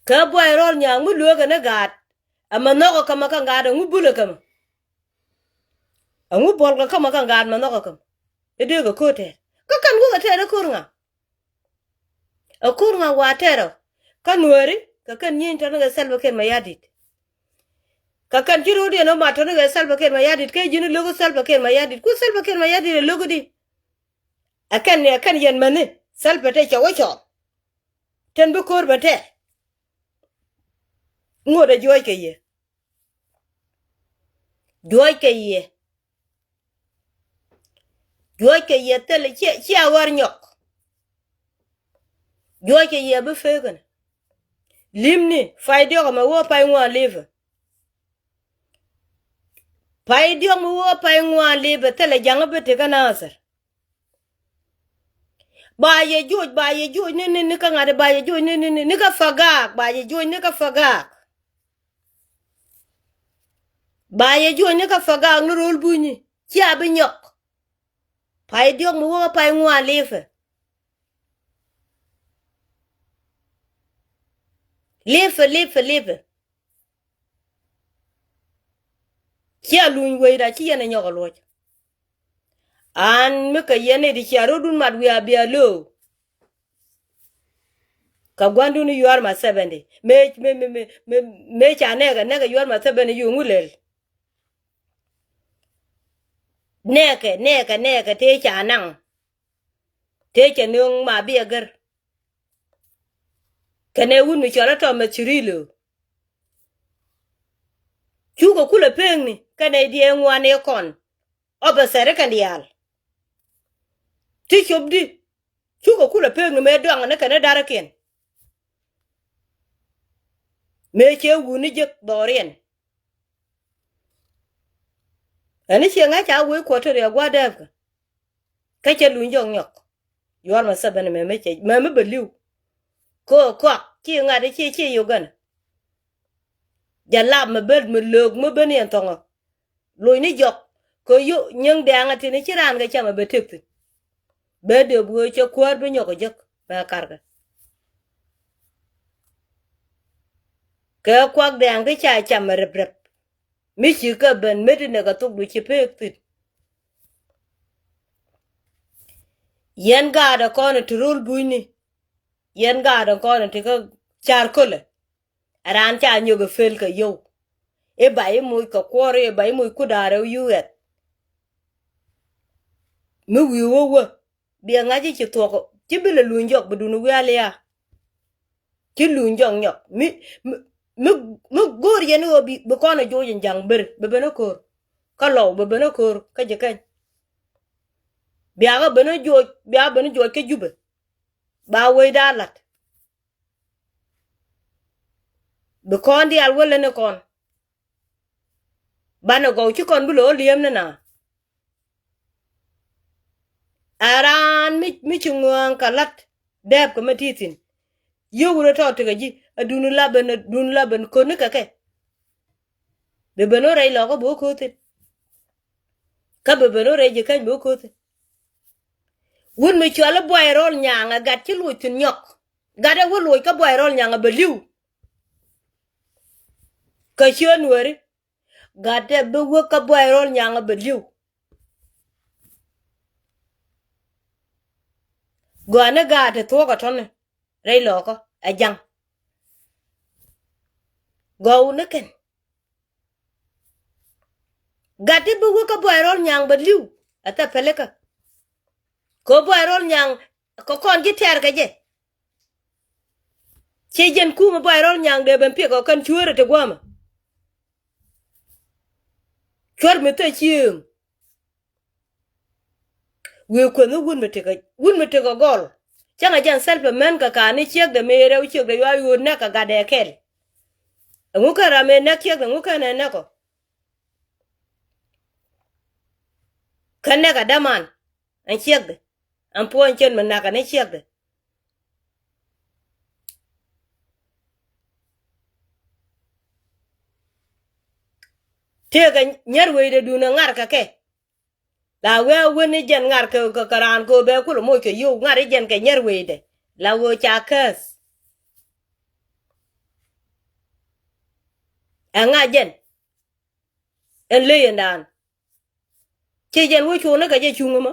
Speaker 1: ka boy rol nya ngu luga na gat ama noko kama kan gada ngu bula kama ngu bol kama kan gad ma noko kama ede ga kote ka kan ngu ga tere kurnga wa tero kan wori ka kan nyin tan ga salba ken mayadit ka kan jiro de no ma tan ga salba ken mayadit ke jinu logo salba ken mayadit ku salba ken mayadit logo di akan yen mane salba te chawo cho ten bu kor bate ngoda joy ke ye tele chi awar nyok joy ke ye bu fegen limni faydio ko ma wo pay ngwa live faydio mo wo pay ngwa live tele janga bete kana asar ba ye joj ni ka ngade ba ye joj ni ka fagak ba ye joj ni ka fagak ba ye joj ni ka fagak no rol bunyi chi abi nyok faydio mo wo pay ngwa live live chia luñ we da chi yana nyoko loch an me ka yene di chia rodun mat we abia lo ka gwandu ni yuar ma 70 me cha nega yuar ma 70 yu ngulel neka te cha nang te cha nung ma bi agar kane un mi chola to ma chirilo chuko kula pengni kane die ngwane kon obasere kandial ti chobdi chuko kula pengni me dong ne kane daraken me che wuni jek dorien ani chenga cha we ko to ya gwadaf ka che lunjong nyok yor ma 7 me che me beliu ko chi nga de chi yo gan ja la me bel me log me ben en tonga loy ni jok ko yo nyang de nga tin chi ran ga chama be tek be de bu cho kwar be nyoko jok ba karga ka kwak de nga cha chama rep rep mi chi ka ben me de ga tok du chi pek tin yen ga da kono turul buini yen ga da kono te ka char kole ran cha nyoga fel ka yo e bai mu ka kwore e bai mu ku dare yuet mu wi wo bi nga ji to ko ti bile lu njok budunu wale ya ti lu njok nyok mi gor yen obi be kono jojin jang ber be bena kor ka lo be bena kor ka je kan biaga bena joj ke jube ba we dalat be kon di al wala ne kon bana go ci kon bu lo liem na aran mi ci ngon kalat deb ko matitin yowure to te gaji adunu laben ko ne kake be beno re lo ko bo ko te ka be beno re je kan bo ko te won mi chala boy rol nyanga gat ci lutin nyok gada wo loy ka boy rol nyanga be liw ka chen wori gade be wo ka boy rol nyanga be liw gwana gade to ka ton re lo ko ajang go ne ken gade be wo ka boy rol nyang be liw ata peleka ko boy rol nyang ko kon gi ter ga je che jen ku mo boy rol nyang de ben pe ko kan chure te gwama chor me te chim we ko no wun me te ga gol changa jan self men ka ni chek de mere u chek de yu na ka gade kel ngu ka ra me na chek ngu ka na ko kan ne ga daman an chek de an po an chen men na ka ne chek de te ga nyar we de du na ngar ka ke la we woni jen ngar ka karan ko be ku mo ke yu ngar jen ke nyar we de la wo cha kas anga jen en le yandan che jen wo chu na ka je chu ma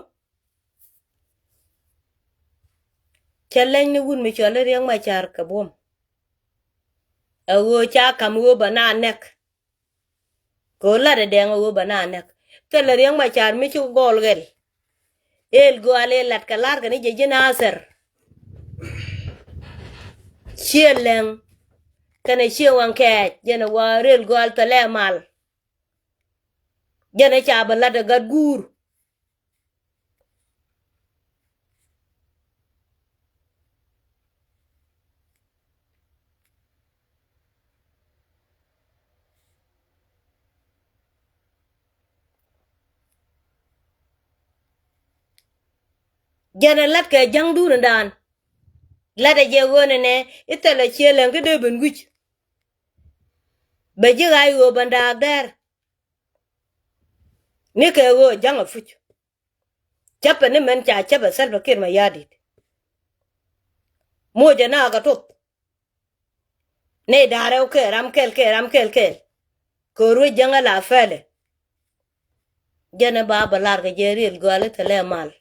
Speaker 1: chalen ni wun mi chale riang ma char ka bom a wo cha kam wo bana nek ko la de deng wo bana nek ke le riang ma char mi chu gol gel el go ale lat ka lar ka ni je jena ser chielen kana chiwan ke jena wa rel go al tale mal jena cha ba la de gad gur jena lat ke jang du dan la de je wona ne itala chielen ke de ben wich be je ay wo banda der ni ke wo jang afuch chapa ni men cha chapa salva kir ma yadi mo jana ga tot ne dare o ke ram kel ko ru janga la fele jana baba lar ga jeril gole tele mal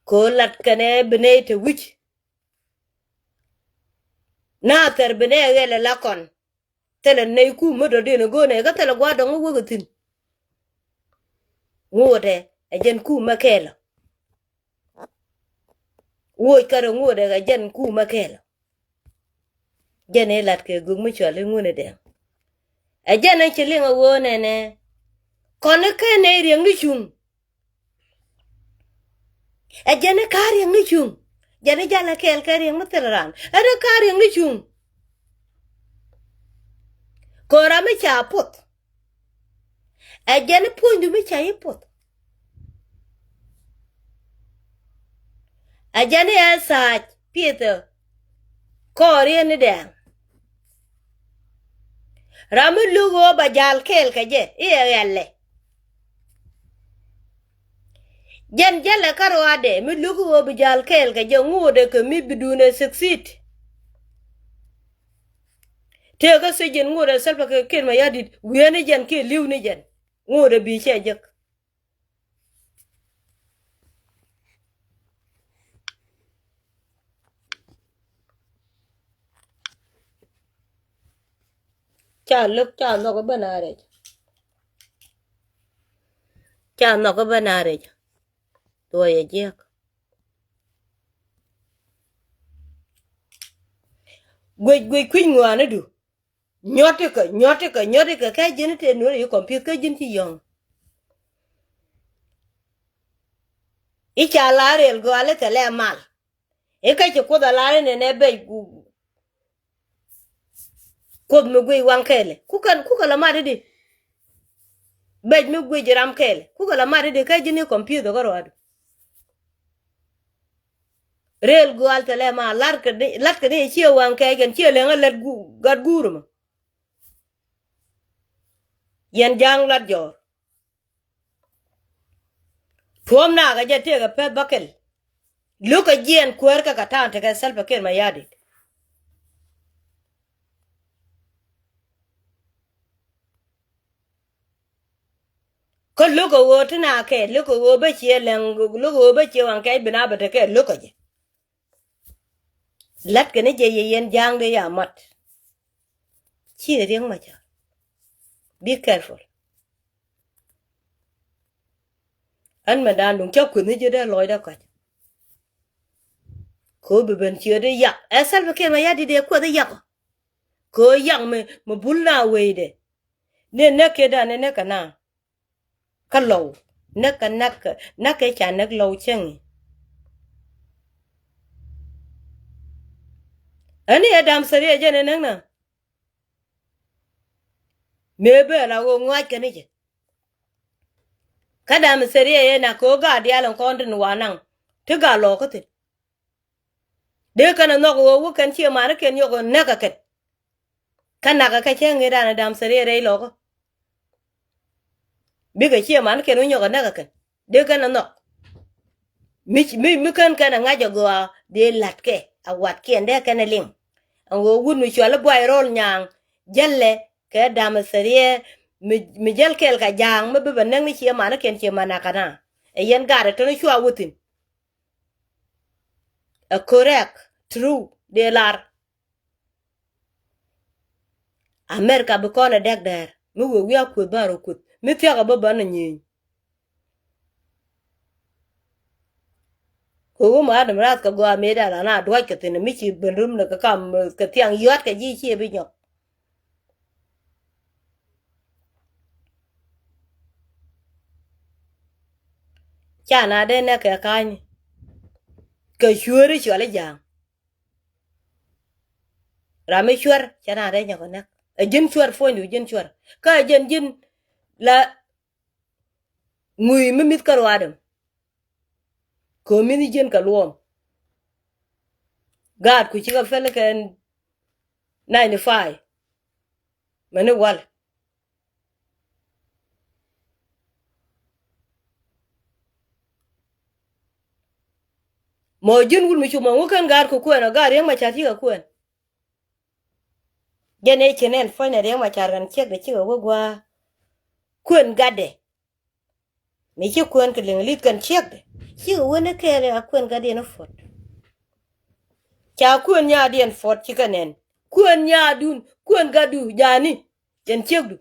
Speaker 1: ko lat kane bene te wich na ter bene gele lakon tele ne ku modo de go ne ga tele gwa do wo gutin ngode ejen ku makela wo kare ngode ga jen ku makela jene lat ke gu mu chale ngone de ejene chilinga wone ne kono ke ne riang ni chung ejene kariang ni chung jene jala kel kariang matelaran ada kariang ni chung kora me cha pot ejene pondu me cha pot ejene asa Peter kori ni den ramu lugo ba jal kel ka je yelle jen jale karo ade mi lugo ba jal kel ka je ngude ke mi bidune succeed te ga se jen ngude salpa ke ken ma yadi wiene jen ke liw ni jen ngude bi che jek cha luk cha no ko banare cha no ko banare to ye jek gwe kwin ngwana du nyote ka ka jin te no yo komput ka jin ti yong icha lare el go ale tele mal e ka che ko da lare ne be ko mu gwe wan kele ku la mari di be mu gwe jiram kele ku la mari di ka jin komput go ro rel go al tele ma lar ka de chi wan ka gen chi le ngal gu gad guruma yen jang lat jor tuom na ga jete ga pet bakel luka jien kwer ka katan te ka salpa ker ma yadi ko luka wo tina ke luka wo ba che len luka wo ba che wan kai bina ba te ke luka je lat ke ne je yen jang de ya mat chi rieng ma cha be careful an ma dan dun cha kun ne je da loy da ka ko be ben che de ya e salpa ker ma yadi de ko de ya ko yang me bulna we de ne ke da ne kana ka low na ke cha nak low cheng ani adam sari je ne na mebe la go ngwa ke ni je kada sari ye na ko ga dia lon kon tin wanang te ga lo ko te de kana no go wo kan che ma ne ken yo go ne ka ket kana ka chen ngi da na dam sari re lo ko bi ga che ma ne ken yo go ne ka ket de kana no mi kan kana nga jo go de lat ke a wat ke de kana lim ngo wun mi chwala boy rol nyang jalle ke dam sari mi jel kel ka jang me be nang ni che ma ne ken che ma na kana e yen ga de to chwa wutin a correct true de lar America be kona dek der mi wo wi akut baro kut mi tia ga baba na nyi ko ma da rat ka go me da na dwa ke tin mi chi benrum na ka kam ka tiang yot ka ji chi bi nyok cha na de na ka ka ni ka shure chi ala jang ra me shur cha na de nyok na a jin shur fo ndu jin shur ka jin la ngui mi mit ka wadam ko mini jen ka luom gad ku chi ka fel ken 95 mane wal mo jin wul mi chu mo kan gad ku na gad yang ma cha ti ka kuen gene chenen fo na yang ma cha ran chek de chi ka gwa kuen gade mi chi kuen ke ling lit kan chek de chi wona ke le kuen gade no fot cha kuen nya dien fot chi kanen kuen nya dun kuen gadu jani jen chek du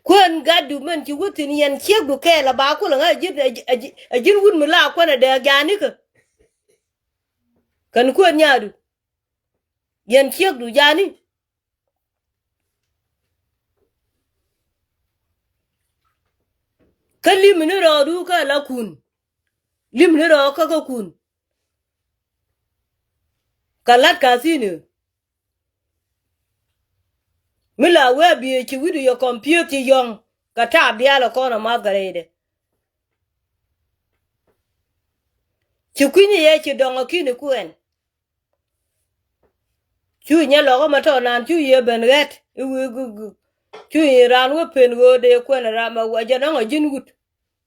Speaker 1: kuen gadu men chi wutin yen chek du ke la ba ku la jin wun mi la ko na de jani ka kan kuen nya du yen chek du jani kalim ni ro du ka la kun lim ni ro ka kun kalat kasino mila we bi chi widu yo computer yong ka tab dia la kono magarede Chukini ye chi dongo kini kuen. Chu nya logo mato nan chu ye ben ret. Chu ye ran we pen go de kwen rama waja no jin gut.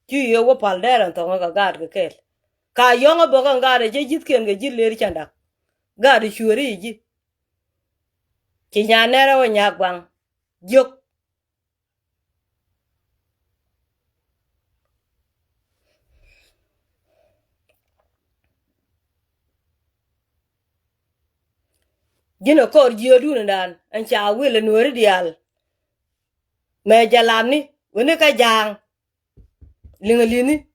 Speaker 1: Chu ye wo pal der to ga gad ke kel. Ka yongo boga ngare je jit ken ge jit ler chanda. Gad chuori ji. Chi nya nere wo nya gwang. Jok. Jino kor jiodu nan an cha wile nuori dial. Me jalani wene ka jang. Lingalini.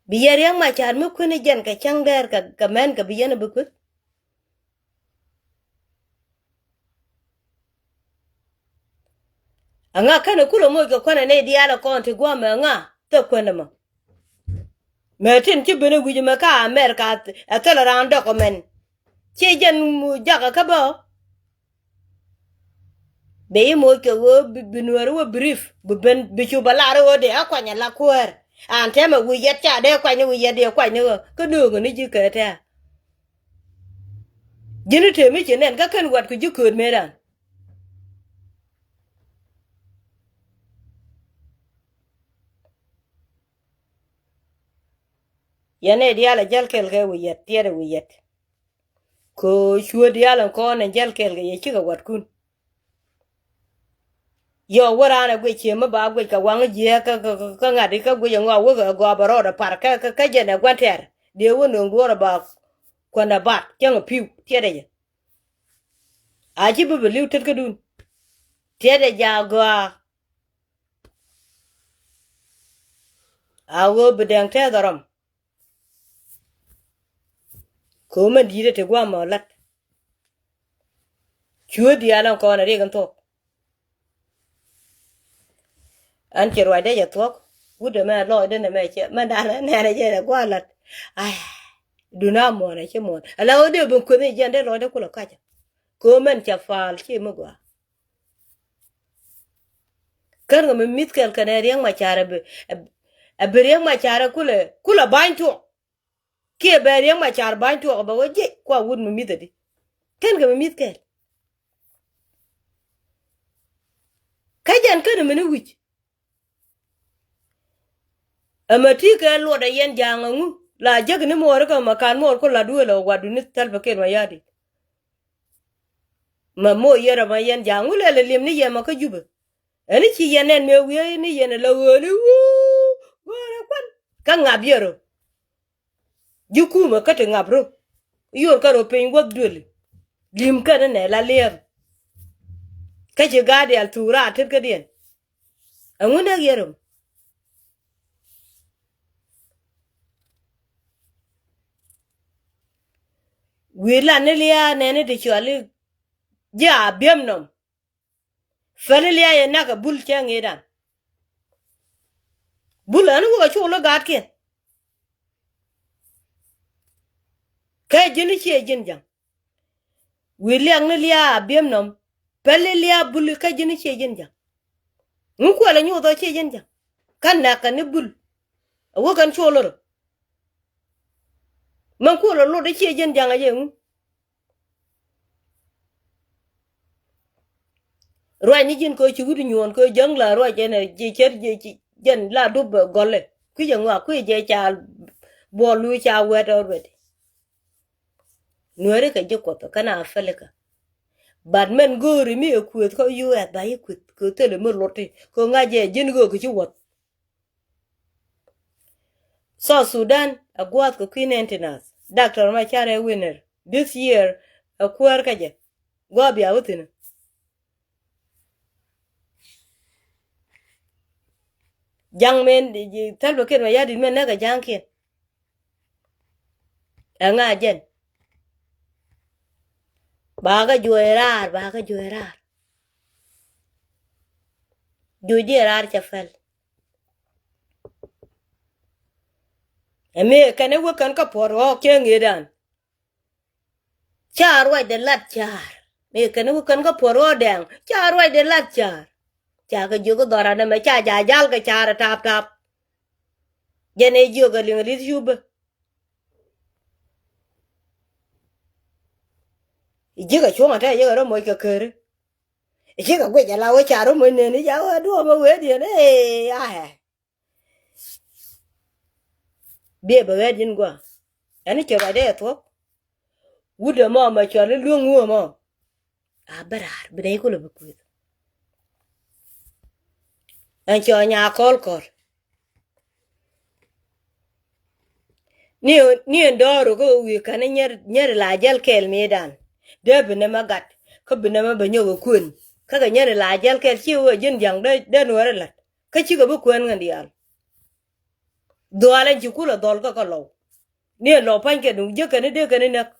Speaker 1: Biar yang macam me kune jan ka chang der ka men ka biyana bukut. Anga kana kula mo ka kwana ne diala kon te gwa me nga to kwana mo. Me tin ti bene wuji me ka America atela ran document. Che jan mu jaga ka ba. Be mo ke wo binwaro wo brief bu ben bichu balaro wo de akwanya la kwer. Ante ma wi yet cha de kwanya wi yet de kwanya ko no ni ji ka ta. Jini te mi chenen ka kan wat ku ji kun me dan. Yane diala jalkel ke wi yet tiere wi yet. Ko shuo diala ko na jalkel ke ye chi ka wat kun. Yo warana gwe chema ba gwe ka wang je ka ngadi ka gwe ngo wo go baro da par ka je na gwanter de wo no ngora ba kwanda ba kyang piu tiede je a ji bu liu tet ka dun tiede ja go a wo bedang te daram ko man di te gwa ma lat chuo di ala ko na re gan to an che roi de ya to wude ma lo de na me che ma da na ne je da gwa lat ai duna mo na che mo ala o de bu ko ne je de lo de kula ka ko men cha fal che mo gwa kan ga mit kel kan riang ma chara be a riang ma chara kula bain to ke be riang ma chara bain to ba waje kwa wud mu mit de kan ga mit kel ka jan kan men wich amati ka lo da yen jangu la jeg ni mo ka makan mo ko la duelo wadu ni tal ba ken ma yadi ma mo yera ma yen jangu le lim ni yema ka juba ani ci yenen me wi ni yen la woni wara kwan ka ngabiero jukuma ka te ngabro yor ka ro pen wad dul lim ka ne la leer ka ci gadi al tura tet ka den anguna yero wi la ne liya ne de chali ja biemnom fele liya ye na ka bul change dan bul anu ko chulo gat ken ka jini che jin jang William ne liya biemnom pele liya bul ka jini che jin jang nku ala nyu do che jin jang kan na ka ne bul wo kan chulo man ko lo de che jin jang aje roi ni jin ko chi wudu nyon ko jang la roi jene je cher je jen la dub golle ku je ngwa ku je cha bo lu cha wet already nuere ka je ko to kana feleka bad men gori mi ku ko yu at ba yi ku ko tele mo loti ko nga je jin go ku chi wot so Sudan agwat ko queen maintenance Dr. Machare winner this year a kuar ka je go bia wutina jang men talbo ken ma yadi men naga jang ken anga jen baga juerar jujerar chafal eme kane wo kan ka poro ken edan char wa de lat char me kane wo kan ka poro dang char wa de lat char cha ga jugo dora na me cha ja jal ga char tap tap Jane joga lingalit yuba. Ijiga chunga ta jiga romo ka kere. Ijiga gwe jala we charo mo nene jawa duwa ma wedi ne ahe. Bie ba wedi ngwa. Ani choga de to. Wuda mo ma chale luongu mo. Abarar bide ko le buku. An cho nya kol. Ni ndoro ko wi kan nyer la jal kel medan. De bene magat. Ko bene ma banyo ko kun. Kaka nyer la jal kel chi wo jin jang de nuore la. Ka chi ko bu kun ngandi al. Doale ji kula dol ka lo. Ni lo pan ke du je kan de kan nak.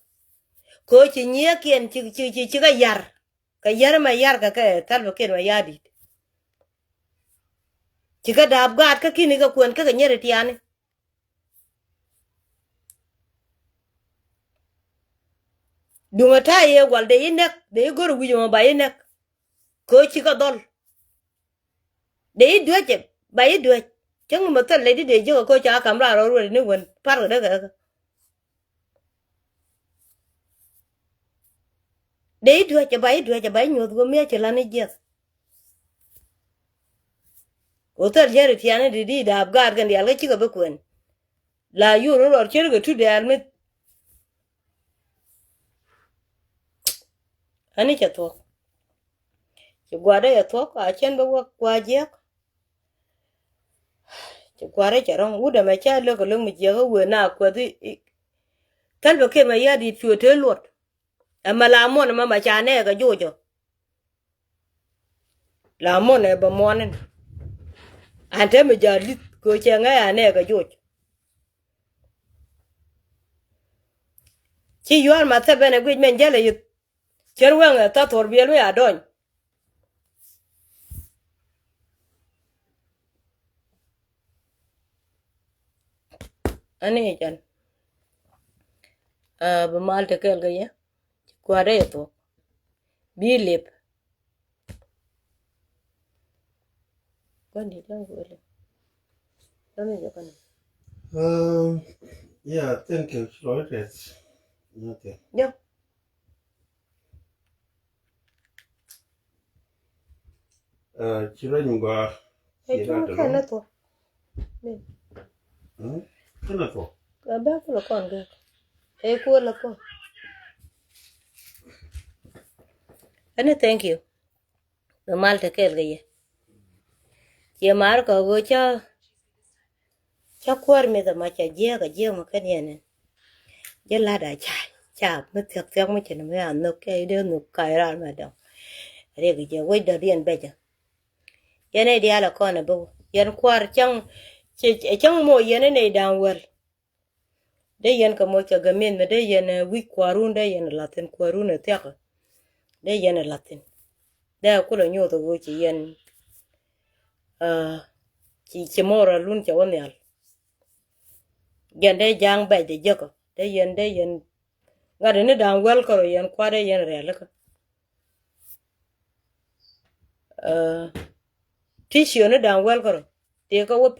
Speaker 1: Ko chi nye kien chi ka yar. Ka yar ma yar ka tal ba ken ma yadi. Chi ka dab gat ka kini ka kun ka nyer tiane. Dunga ta ye wal de inek de gor wi mo ba inek ko chi ka dol de dueje ba yi duej chung mo tan le de jo ko cha kamra ro ni won par de ga de dueje ba nyu go me che la ni je o tar jere tiane de da abgar gan ya ga chi ga ba kwen la yu ro che ga tu de al me ani cha to che gwa de ya to a chen ba kwa je che gwa re cha ron u de ma cha lo ko lo mi je ga we na kwa di tal ba ke ma ya di chu te lot ama la mo na ma cha ne ga jojo la mo ne ba mo ne ante me jalit ko che nga ya ne ga jojo chi yuar ma ta bene gwe men jale yit cherwen ta tor biel ya don ani jan ba mal te kel ga ya kware to bi lep kwani dan gole dan ya kan
Speaker 2: Yeah, thank you, Floyd. Nothing.
Speaker 1: ya
Speaker 2: Children go.
Speaker 1: e tu kan na to
Speaker 2: Kana to.
Speaker 1: ba ko kon ga e ko la ko ani thank you ba mal te kel ga ya ye mar ko go cha kwar me da ma cha je ma kan ya ne je la da cha me tek me chen me an no ke de no kai ra ma da re ga je we da rien be ja yene dia la ko na bo yan kwar chang mo yene ne dan wer de yen ka mo ka gamen me de yen wi kwarun de yen latin kwarun te ka de yen latin de ko lo nyo to go chi yen chi mora lun cha won yal yen de jang ba de joko de yen ga de ne dan wel ko yen kware yen re la ka tisio ne dan wel ko te ko wo